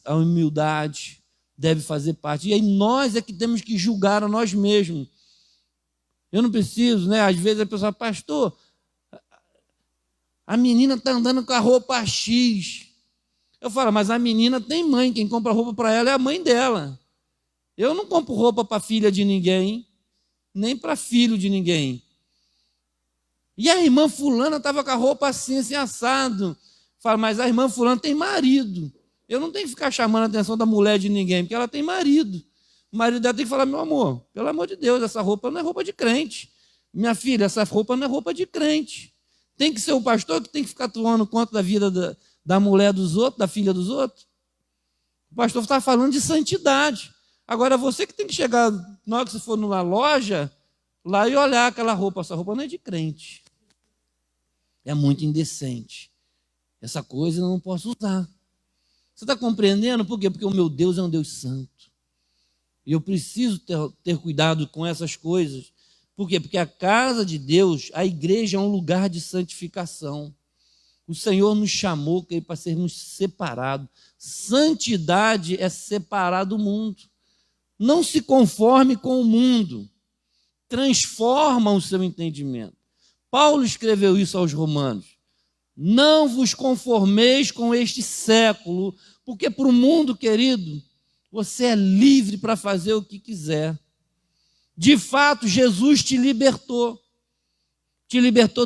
Speaker 1: a humildade deve fazer parte. E aí nós é que temos que julgar a nós mesmos. Eu não preciso, né? Às vezes a pessoa, pastor, a menina está andando com a roupa X. Eu falo, mas a menina tem mãe, quem compra roupa para ela é a mãe dela. Eu não compro roupa para filha de ninguém, nem para filho de ninguém. E a irmã fulana estava com a roupa assim assado. Fala, mas a irmã fulana tem marido. Eu não tenho que ficar chamando a atenção da mulher de ninguém, porque ela tem marido. O marido dela tem que falar, meu amor, pelo amor de Deus, essa roupa não é roupa de crente. Minha filha, essa roupa não é roupa de crente. Tem que ser o pastor que tem que ficar tomando conta da vida da mulher dos outros, da filha dos outros. O pastor está falando de santidade. Agora, você que tem que chegar, na hora que você for numa loja, lá e olhar aquela roupa. Essa roupa não é de crente. É muito indecente. Essa coisa eu não posso usar. Você está compreendendo? Por quê? Porque o meu Deus é um Deus santo. E eu preciso ter cuidado com essas coisas. Por quê? Porque a casa de Deus, a igreja é um lugar de santificação. O Senhor nos chamou para sermos separados. Santidade é separar do mundo. Não se conforme com o mundo. Transforma o seu entendimento. Paulo escreveu isso aos Romanos. Não vos conformeis com este século, porque para o mundo, querido, você é livre para fazer o que quiser. De fato, Jesus te libertou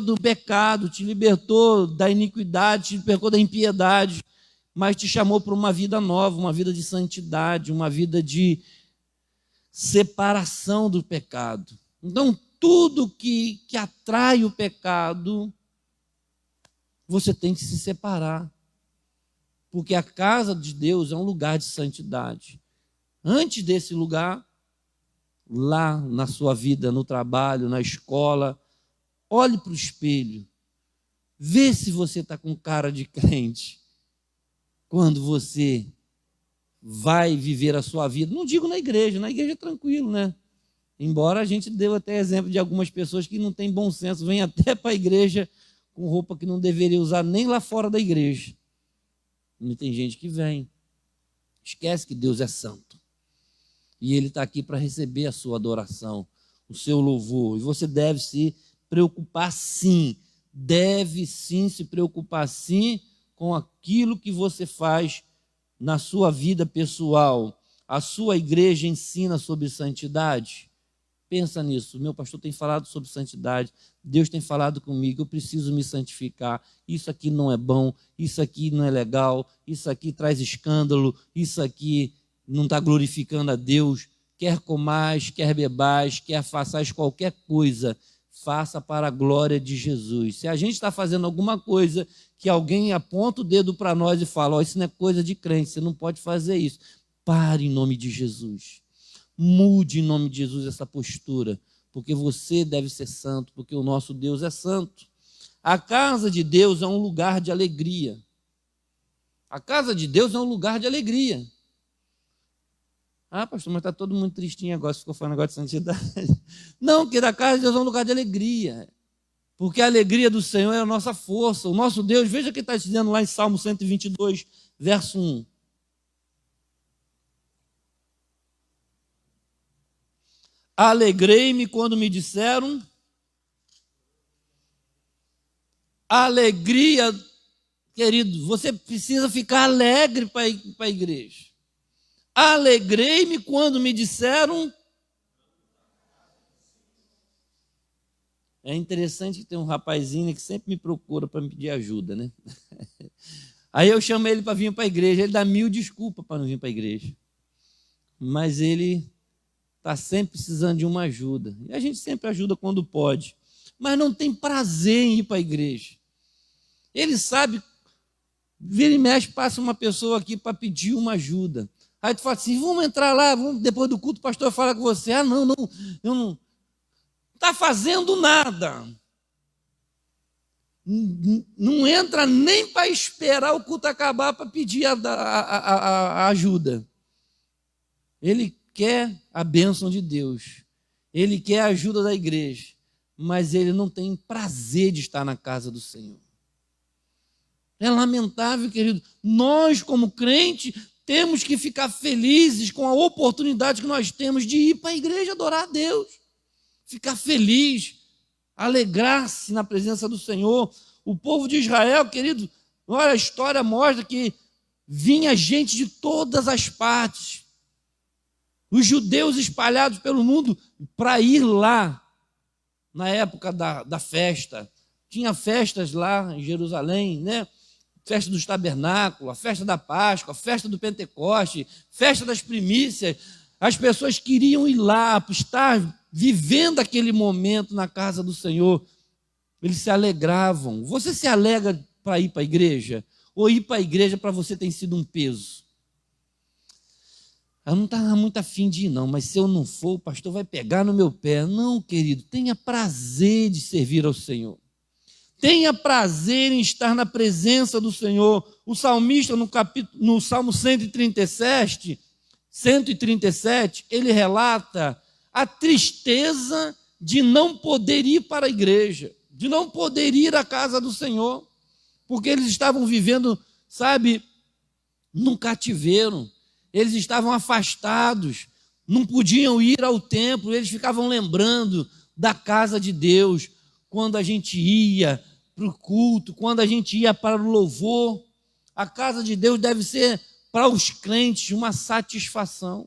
Speaker 1: do pecado, te libertou da iniquidade, te libertou da impiedade. mas te chamou para uma vida nova, uma vida de santidade, uma vida de separação do pecado. Então, tudo que atrai o pecado, você tem que se separar. Porque a casa de Deus é um lugar de santidade. Antes desse lugar, lá na sua vida, no trabalho, na escola, olhe para o espelho. Vê se você está com cara de crente. Quando você vai viver a sua vida, não digo na igreja é tranquilo, né? Embora a gente deu até exemplo de algumas pessoas que não têm bom senso, vêm até para a igreja com roupa que não deveria usar nem lá fora da igreja. E tem gente que vem, esquece que Deus é santo. E Ele está aqui para receber a sua adoração, o seu louvor. E você deve se preocupar sim, deve sim se preocupar sim com aquilo que você faz na sua vida pessoal. A sua igreja ensina sobre santidade? Pensa nisso. Meu pastor tem falado sobre santidade. Deus tem falado comigo. Eu preciso me santificar. Isso aqui não é bom. Isso aqui não é legal. Isso aqui traz escândalo. Isso aqui não está glorificando a Deus. Quer comais, quer bebais, quer façais qualquer coisa, faça para a glória de Jesus. Se a gente está fazendo alguma coisa que alguém aponta o dedo para nós e fala, isso não é coisa de crente, você não pode fazer isso. Pare em nome de Jesus. Mude em nome de Jesus essa postura, porque você deve ser santo, porque o nosso Deus é santo. A casa de Deus é um lugar de alegria. A casa de Deus é um lugar de alegria. Ah, pastor, mas está todo mundo tristinho agora, ficou falando negócio de santidade. Não, porque a casa de Deus é um lugar de alegria. Porque a alegria do Senhor é a nossa força. O nosso Deus, veja o que está dizendo lá em Salmo 122, verso 1. Alegrei-me quando me disseram. Alegria, querido, você precisa ficar alegre para ir para a igreja. Alegrei-me quando me disseram. É interessante que tem um rapazinho que sempre me procura para me pedir ajuda, né? Aí eu chamo ele para vir para a igreja, ele dá 1000 desculpas para não vir para a igreja. Mas ele está sempre precisando de uma ajuda. E a gente sempre ajuda quando pode. Mas não tem prazer em ir para a igreja. Ele sabe, vira e mexe, passa uma pessoa aqui para pedir uma ajuda. Aí tu fala assim, vamos entrar lá, depois do culto o pastor fala com você. Ah, não, eu não está fazendo nada. Não entra nem para esperar o culto acabar para pedir a ajuda. Ele quer a bênção de Deus. Ele quer a ajuda da igreja. Mas ele não tem prazer de estar na casa do Senhor. É lamentável, querido. Nós, como crente, temos que ficar felizes com a oportunidade que nós temos de ir para a igreja adorar a Deus. Ficar feliz, alegrar-se na presença do Senhor. O povo de Israel, querido, olha, a história mostra que vinha gente de todas as partes. Os judeus espalhados pelo mundo para ir lá na época da festa. Tinha festas lá em Jerusalém, né? Festa dos tabernáculos, a festa da Páscoa, a festa do Pentecoste, festa das primícias. As pessoas queriam ir lá, estar vivendo aquele momento na casa do Senhor. Eles se alegravam. Você se alegra para ir para a igreja? Ou ir para a igreja para você tem sido um peso? Eu não estava muito afim de ir, não, mas se eu não for, o pastor vai pegar no meu pé. Não, querido, tenha prazer de servir ao Senhor. Tenha prazer em estar na presença do Senhor. O salmista, no Salmo 137, ele relata a tristeza de não poder ir para a igreja, de não poder ir à casa do Senhor, porque eles estavam vivendo, sabe, num cativeiro. Eles estavam afastados, não podiam ir ao templo, eles ficavam lembrando da casa de Deus, quando a gente ia para o culto, quando a gente ia para o louvor. A casa de Deus deve ser, para os crentes, uma satisfação.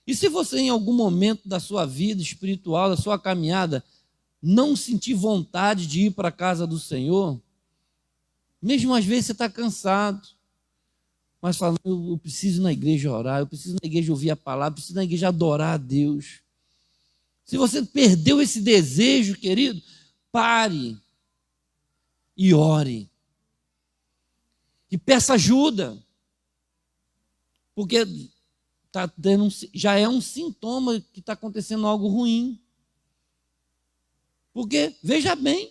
Speaker 1: E se você, em algum momento da sua vida espiritual, da sua caminhada, não sentir vontade de ir para a casa do Senhor, mesmo às vezes você está cansado, mas falando, eu preciso ir na igreja orar, eu preciso ir na igreja ouvir a palavra, eu preciso ir na igreja adorar a Deus. Se você perdeu esse desejo, querido, pare e ore. E peça ajuda. Porque já é um sintoma que está acontecendo algo ruim. Porque, veja bem,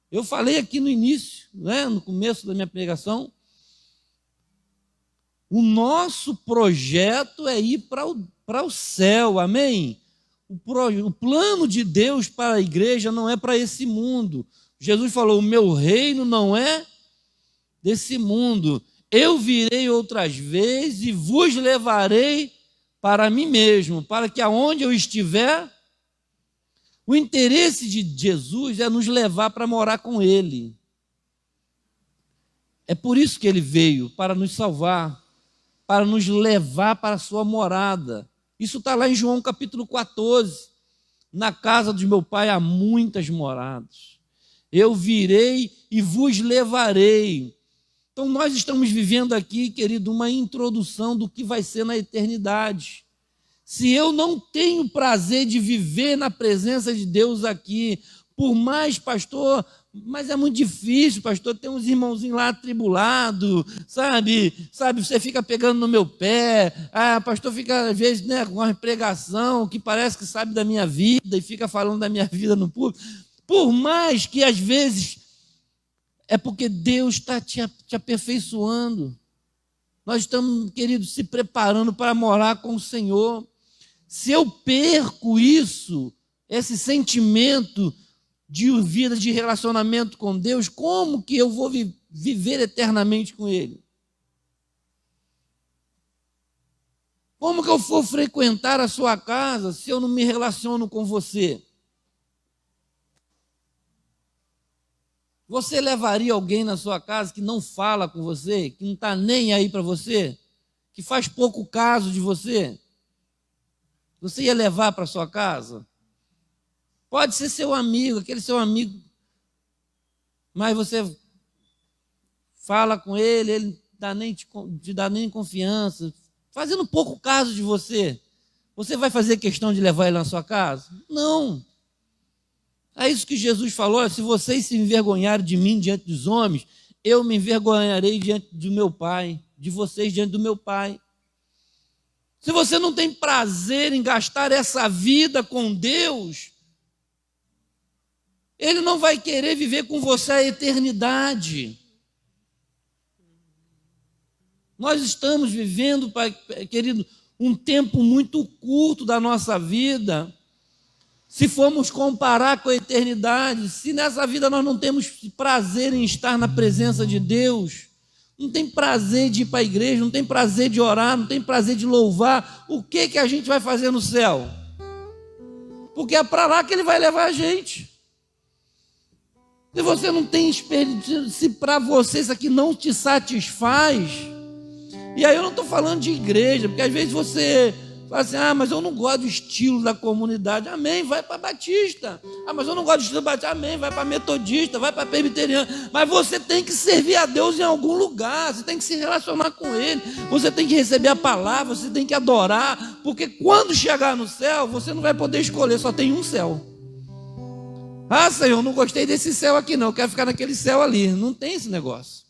Speaker 1: eu falei aqui no início, né, no começo da minha pregação, o nosso projeto é ir para o céu, amém? O plano de Deus para a igreja não é para esse mundo. Jesus falou, o meu reino não é desse mundo. Eu virei outras vezes e vos levarei para mim mesmo, para que aonde eu estiver, o interesse de Jesus é nos levar para morar com Ele. É por isso que Ele veio, para nos salvar, para nos levar para a sua morada. Isso está lá em João capítulo 14. Na casa de meu Pai há muitas moradas. Eu virei e vos levarei. Então nós estamos vivendo aqui, querido, uma introdução do que vai ser na eternidade. Se eu não tenho prazer de viver na presença de Deus aqui, por mais, pastor, mas é muito difícil, pastor, tem uns irmãozinhos lá atribulados, sabe, você fica pegando no meu pé, pastor fica às vezes, né, com uma pregação que parece que sabe da minha vida e fica falando da minha vida no público, por mais que às vezes é porque Deus está te aperfeiçoando, nós estamos, queridos, se preparando para morar com o Senhor. Se eu perco isso, esse sentimento de vida, de relacionamento com Deus, como que eu vou viver eternamente com Ele? Como que eu vou frequentar a sua casa se eu não me relaciono com você? Você levaria alguém na sua casa que não fala com você, que não está nem aí para você, que faz pouco caso de você? Você ia levar para sua casa? Pode ser seu amigo, aquele seu amigo, mas você fala com ele, ele te dá nem confiança, fazendo pouco caso de você. Você vai fazer questão de levar ele na sua casa? Não. É isso que Jesus falou, se vocês se envergonharem de mim diante dos homens, eu me envergonharei diante do meu Pai, de vocês diante do meu Pai. Se você não tem prazer em gastar essa vida com Deus, Ele não vai querer viver com você a eternidade. Nós estamos vivendo, querido, um tempo muito curto da nossa vida. Se formos comparar com a eternidade, se nessa vida nós não temos prazer em estar na presença de Deus, não tem prazer de ir para a igreja, não tem prazer de orar, não tem prazer de louvar, o que a gente vai fazer no céu? Porque é para lá que Ele vai levar a gente. Se você não tem experiência, se para você isso aqui não te satisfaz, e aí eu não estou falando de igreja, porque às vezes você fala assim, mas eu não gosto do estilo da comunidade, amém, vai para Batista, mas eu não gosto do estilo Batista, amém, vai para Metodista, vai para Presbiteriano, mas você tem que servir a Deus em algum lugar, você tem que se relacionar com Ele, você tem que receber a palavra, você tem que adorar, porque quando chegar no céu, você não vai poder escolher, só tem um céu. Senhor, não gostei desse céu aqui não, eu quero ficar naquele céu ali, não tem esse negócio.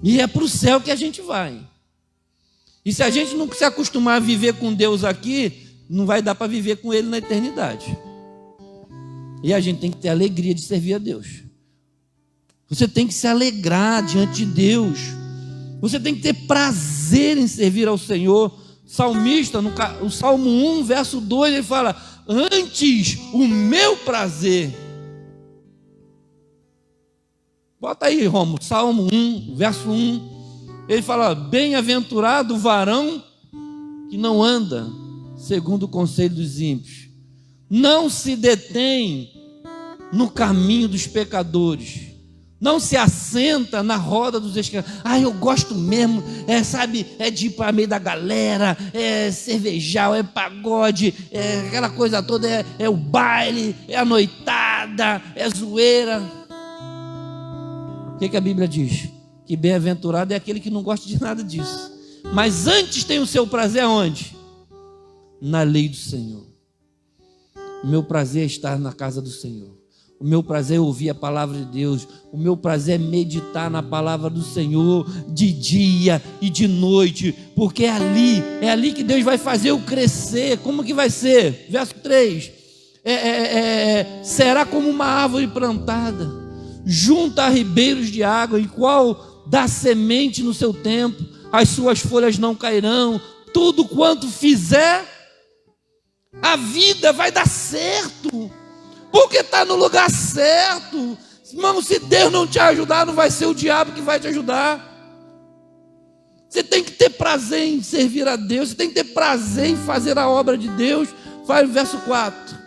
Speaker 1: E é para o céu que a gente vai. E se a gente não se acostumar a viver com Deus aqui, não vai dar para viver com Ele na eternidade. E a gente tem que ter alegria de servir a Deus. Você tem que se alegrar diante de Deus. Você tem que ter prazer em servir ao Senhor. O salmista, o Salmo 1, verso 2, ele fala, antes o meu prazer. Bota aí, Romulo, Salmo 1, verso 1. Ele fala, bem-aventurado o varão que não anda segundo o conselho dos ímpios, não se detém no caminho dos pecadores, não se assenta na roda dos escravos. Eu gosto mesmo, é de ir para meio da galera, é cervejal, é pagode, é aquela coisa toda, é o baile, é a noitada, é zoeira. O que a Bíblia diz? que bem-aventurado é aquele que não gosta de nada disso. Mas antes tem o seu prazer aonde? Na lei do Senhor. O meu prazer é estar na casa do Senhor. O meu prazer é ouvir a palavra de Deus. O meu prazer é meditar na palavra do Senhor de dia e de noite, porque é ali que Deus vai fazer eu crescer. Como que vai ser? Verso 3: será como uma árvore plantada junto a ribeiros de água, em qual dá semente no seu tempo, as suas folhas não cairão, tudo quanto fizer, a vida vai dar certo, porque está no lugar certo. Irmão, se Deus não te ajudar, não vai ser o diabo que vai te ajudar. Você tem que ter prazer em servir a Deus, você tem que ter prazer em fazer a obra de Deus. Vai o verso 4: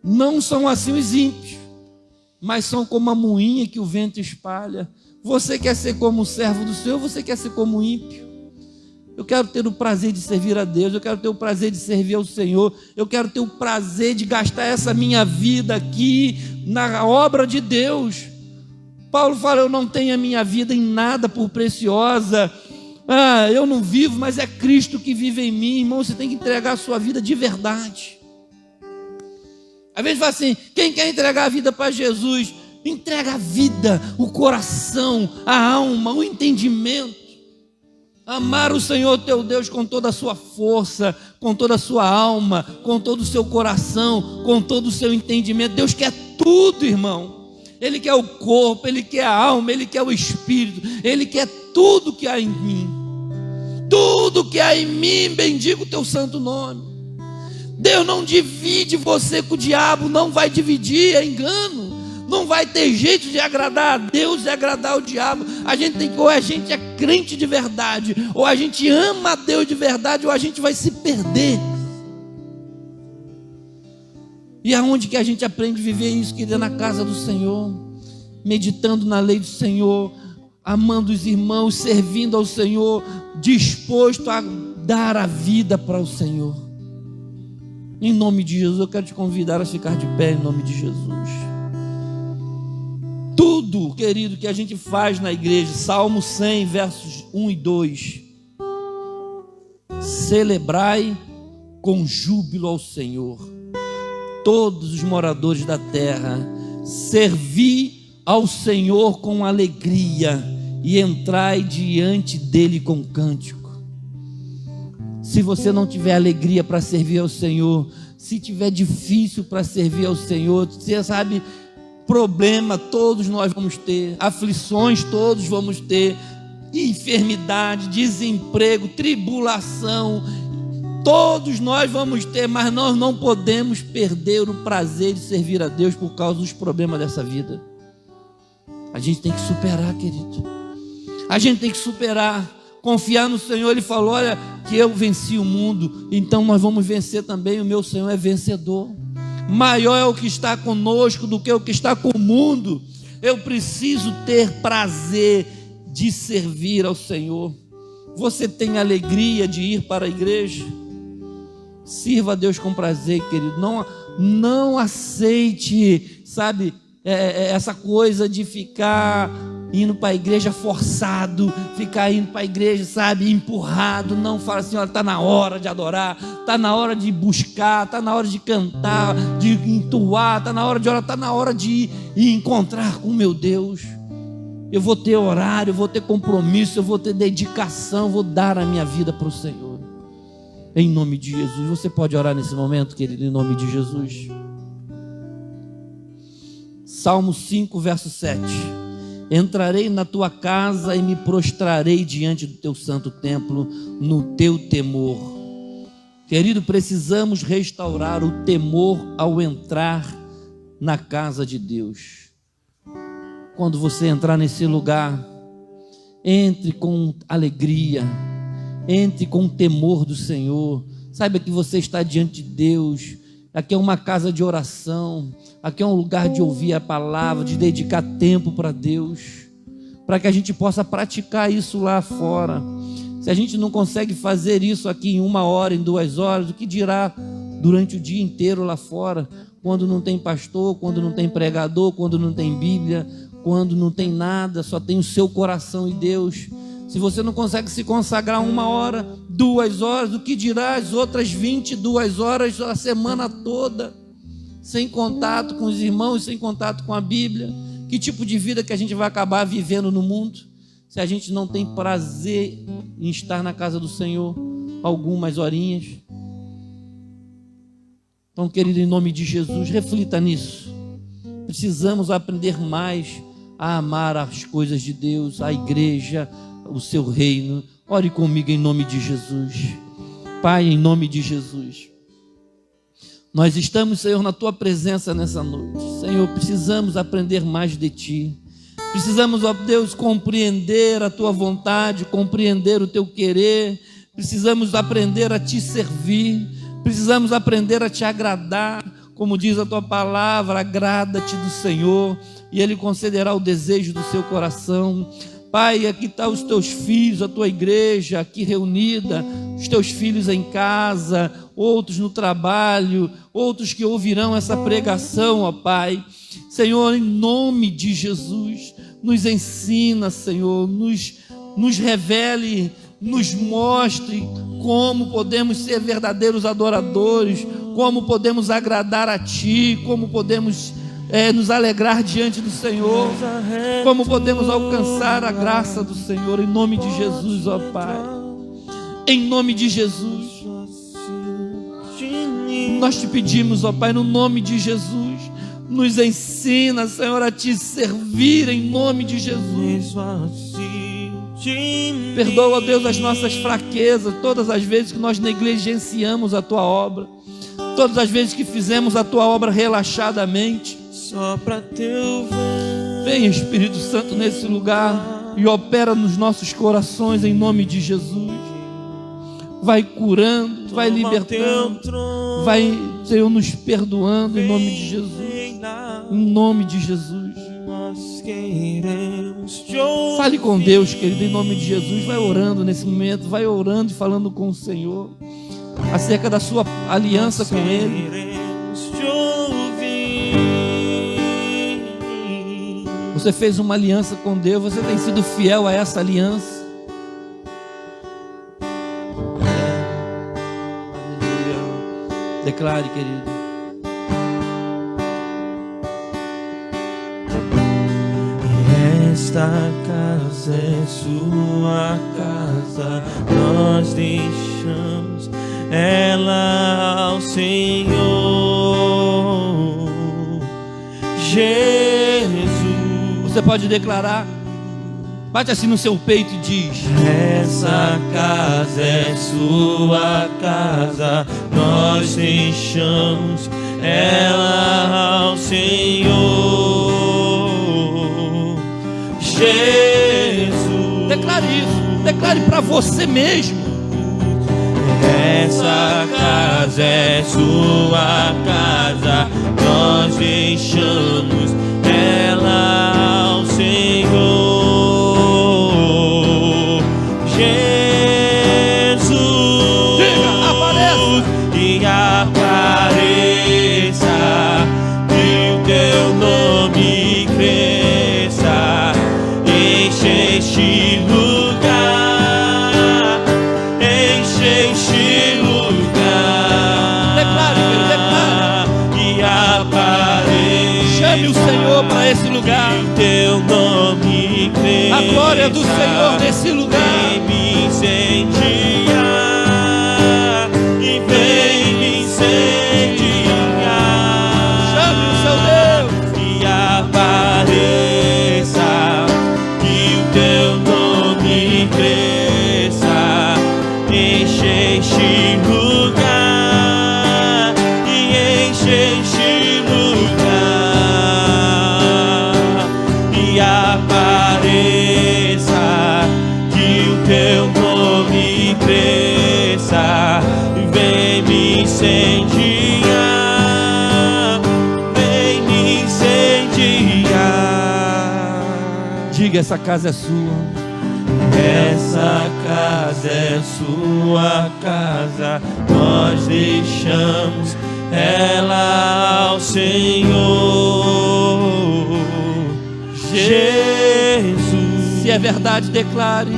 Speaker 1: não são assim os ímpios, mas são como a moinha que o vento espalha. Você quer ser como o servo do Senhor, você quer ser como o ímpio? Eu quero ter o prazer de servir a Deus, eu quero ter o prazer de servir ao Senhor, eu quero ter o prazer de gastar essa minha vida aqui na obra de Deus. Paulo fala: eu não tenho a minha vida em nada por preciosa. Eu não vivo, mas é Cristo que vive em mim. Irmão, você tem que entregar a sua vida de verdade. Às vezes fala assim: quem quer entregar a vida para Jesus? Entrega a vida, o coração, a alma, o entendimento. Amar o Senhor teu Deus com toda a sua força, com toda a sua alma, com todo o seu coração, com todo o seu entendimento. Deus quer tudo, irmão. Ele quer o corpo, Ele quer a alma, Ele quer o espírito, Ele quer tudo que há em mim. Tudo que há em mim, bendiga o teu santo nome. Deus não divide você com o diabo, não vai dividir, é engano. Não vai ter jeito de agradar a Deus e agradar o diabo. A gente tem que, ou a gente é crente de verdade, ou a gente ama a Deus de verdade, ou a gente vai se perder. E aonde que a gente aprende a viver isso, querido? Na casa do Senhor, meditando na lei do Senhor, amando os irmãos, servindo ao Senhor, disposto a dar a vida para o Senhor. Em nome de Jesus, eu quero te convidar a ficar de pé, em nome de Jesus. Tudo, querido, que a gente faz na igreja, Salmo 100, versos 1 e 2: celebrai com júbilo ao Senhor, todos os moradores da terra, servi ao Senhor com alegria, e entrai diante dele com cântico. Se você não tiver alegria para servir ao Senhor, se tiver difícil para servir ao Senhor, você sabe, problema todos nós vamos ter, aflições todos vamos ter, enfermidade, desemprego, tribulação, todos nós vamos ter, mas nós não podemos perder o prazer de servir a Deus por causa dos problemas dessa vida. A gente tem que superar, querido. A gente tem que superar, confiar no Senhor. Ele falou: olha, que eu venci o mundo, então nós vamos vencer também. O meu Senhor é vencedor. Maior é o que está conosco do que o que está com o mundo. Eu preciso ter prazer de servir ao Senhor. Você tem alegria de ir para a igreja? Sirva a Deus com prazer, querido. Não aceite, sabe, essa coisa de ficar indo para a igreja forçado, ficar indo para a igreja, sabe, empurrado. Não, fala assim: olha, está na hora de adorar, está na hora de buscar, está na hora de cantar, de entoar, está na hora de orar, está na hora de ir encontrar com o meu Deus. Eu vou ter horário, eu vou ter compromisso, eu vou ter dedicação, eu vou dar a minha vida para o Senhor, em nome de Jesus. Você pode orar nesse momento, querido, em nome de Jesus. Salmo 5, verso 7: entrarei na tua casa e me prostrarei diante do teu santo templo, no teu temor. Querido, precisamos restaurar o temor ao entrar na casa de Deus. Quando você entrar nesse lugar, entre com alegria, entre com o temor do Senhor. Saiba que você está diante de Deus. Aqui é uma casa de oração, aqui é um lugar de ouvir a palavra, de dedicar tempo para Deus, para que a gente possa praticar isso lá fora. Se a gente não consegue fazer isso aqui em 1 hora, em 2 horas, o que dirá durante o dia inteiro lá fora, quando não tem pastor, quando não tem pregador, quando não tem Bíblia, quando não tem nada, só tem o seu coração e Deus. Se você não consegue se consagrar 1 hora, 2 horas, o que dirá as outras 22 horas a semana toda, sem contato com os irmãos, sem contato com a Bíblia? Que tipo de vida que a gente vai acabar vivendo no mundo, se a gente não tem prazer em estar na casa do Senhor algumas horinhas? Então, querido, em nome de Jesus, reflita nisso. Precisamos aprender mais a amar as coisas de Deus, a igreja, o seu reino. Ore comigo em nome de Jesus. Pai, em nome de Jesus, nós estamos, Senhor, na tua presença nessa noite. Senhor, precisamos aprender mais de ti. Precisamos, ó Deus, compreender a tua vontade, compreender o teu querer. Precisamos aprender a te servir. Precisamos aprender a te agradar. Como diz a tua palavra, agrada-te do Senhor e Ele concederá o desejo do seu coração. Pai, aqui estão os teus filhos, a tua igreja aqui reunida, os teus filhos em casa, outros no trabalho, outros que ouvirão essa pregação, ó Pai. Senhor, em nome de Jesus, nos ensina, Senhor, nos revele, nos mostre como podemos ser verdadeiros adoradores, como podemos agradar a Ti, como podemos nos alegrar diante do Senhor, como podemos alcançar a graça do Senhor, em nome de Jesus, ó Pai. Em nome de Jesus, nós te pedimos, ó Pai, no nome de Jesus, nos ensina, Senhor, a te servir, em nome de Jesus. Perdoa, ó Deus, as nossas fraquezas, todas as vezes que nós negligenciamos a tua obra, todas as vezes que fizemos a tua obra relaxadamente. Só para teu ver. Vem, Espírito Santo, nesse lugar e opera nos nossos corações em nome de Jesus. Vai curando, vai libertando, vai, Senhor, nos perdoando em nome de Jesus. Em nome de Jesus. Fale com Deus, querido, em nome de Jesus. Vai orando nesse momento, vai orando e falando com o Senhor acerca da sua aliança com Ele. Você fez uma aliança com Deus, você tem sido fiel a essa aliança. Aleluia. Declare, querido.
Speaker 2: Esta casa é sua casa, nós deixamos ela ao Senhor Jesus.
Speaker 1: Você pode declarar, bate assim no seu peito e diz:
Speaker 2: essa casa é sua casa, nós deixamos ela ao Senhor Jesus.
Speaker 1: Declare isso, declare para você mesmo.
Speaker 2: Essa casa é sua casa, nós deixamos ela ao Senhor Jesus.
Speaker 1: Diga, apareça.
Speaker 2: E apareça, que o teu nome cresça, enche este lugar, enche este lugar.
Speaker 1: Declare,
Speaker 2: e apareça.
Speaker 1: Chame o Senhor para esse lugar.
Speaker 2: Teu nome cresça,
Speaker 1: a glória do Senhor nesse lugar.
Speaker 2: Vem me incendiar, e vem me incendiar.
Speaker 1: Chame o seu Deus.
Speaker 2: E apareça, que o teu nome cresça, enche este lugar, e enche este lugar. E apareça, que o teu nome cresça, vem me incendiar, vem me incendiar.
Speaker 1: Diga, essa casa é sua.
Speaker 2: Essa casa é sua casa, nós deixamos ela ao Senhor Jesus.
Speaker 1: Se é verdade, declare.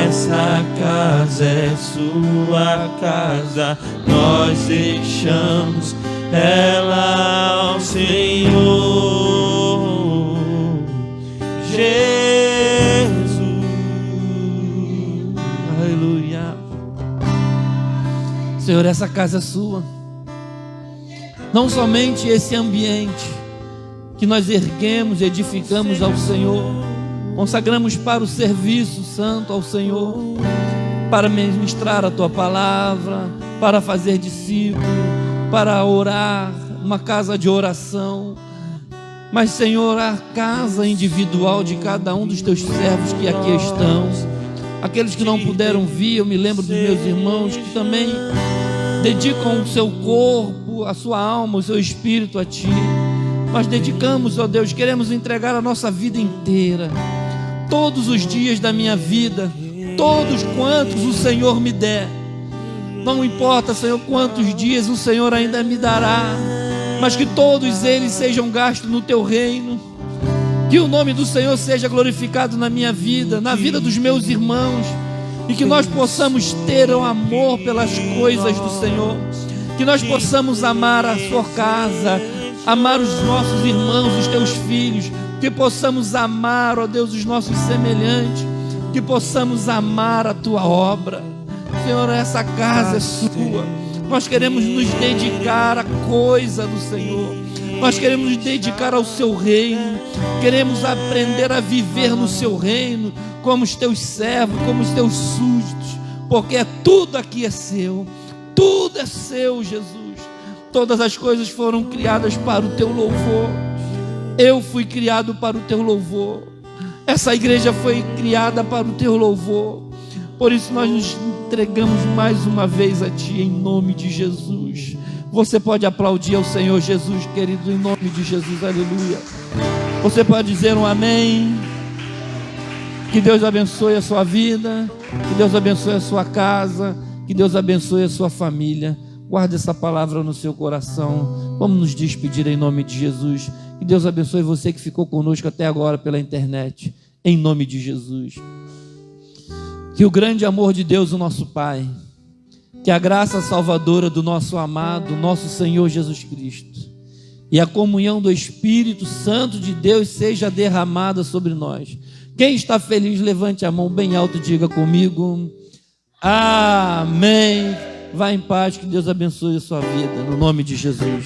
Speaker 2: Essa casa é sua casa, nós deixamos ela ao Senhor. Jesus.
Speaker 1: Aleluia. Senhor, essa casa é sua. Não somente esse ambiente que nós erguemos, edificamos ao Senhor, consagramos para o serviço santo ao Senhor, para ministrar a Tua palavra, para fazer discípulo, para orar, uma casa de oração. Mas, Senhor, a casa individual de cada um dos Teus servos que aqui estão, aqueles que não puderam vir, eu me lembro dos meus irmãos que também dedicam o seu corpo, a sua alma, o seu espírito a Ti. Nós dedicamos, ó Deus, queremos entregar a nossa vida inteira, todos os dias da minha vida, todos quantos o Senhor me der. Não importa, Senhor, quantos dias o Senhor ainda me dará, mas que todos eles sejam gastos no Teu reino, que o nome do Senhor seja glorificado na minha vida, na vida dos meus irmãos, e que nós possamos ter um amor pelas coisas do Senhor, que nós possamos amar a Sua casa, amar os nossos irmãos, os Teus filhos, que possamos amar, ó Deus, os nossos semelhantes, que possamos amar a Tua obra. Senhor, essa casa é Sua. Nós queremos nos dedicar à coisa do Senhor. Nós queremos nos dedicar ao Seu reino. Queremos aprender a viver no Seu reino, como os Teus servos, como os Teus súditos, porque tudo aqui é Seu. Tudo é Seu, Jesus. Todas as coisas foram criadas para o Teu louvor. Eu fui criado para o Teu louvor. Essa igreja foi criada para o Teu louvor. Por isso nós nos entregamos mais uma vez a Ti, em nome de Jesus. Você pode aplaudir ao Senhor Jesus, querido, em nome de Jesus, aleluia. Você pode dizer um amém. Que Deus abençoe a sua vida, que Deus abençoe a sua casa, que Deus abençoe a sua família. Guarde essa palavra no seu coração. Vamos nos despedir em nome de Jesus. Que Deus abençoe você que ficou conosco até agora pela internet, em nome de Jesus. Que o grande amor de Deus, o nosso Pai, que a graça salvadora do nosso amado, nosso Senhor Jesus Cristo, e a comunhão do Espírito Santo de Deus seja derramada sobre nós. Quem está feliz, levante a mão bem alto e diga comigo: amém. Vá em paz, que Deus abençoe a sua vida, no nome de Jesus.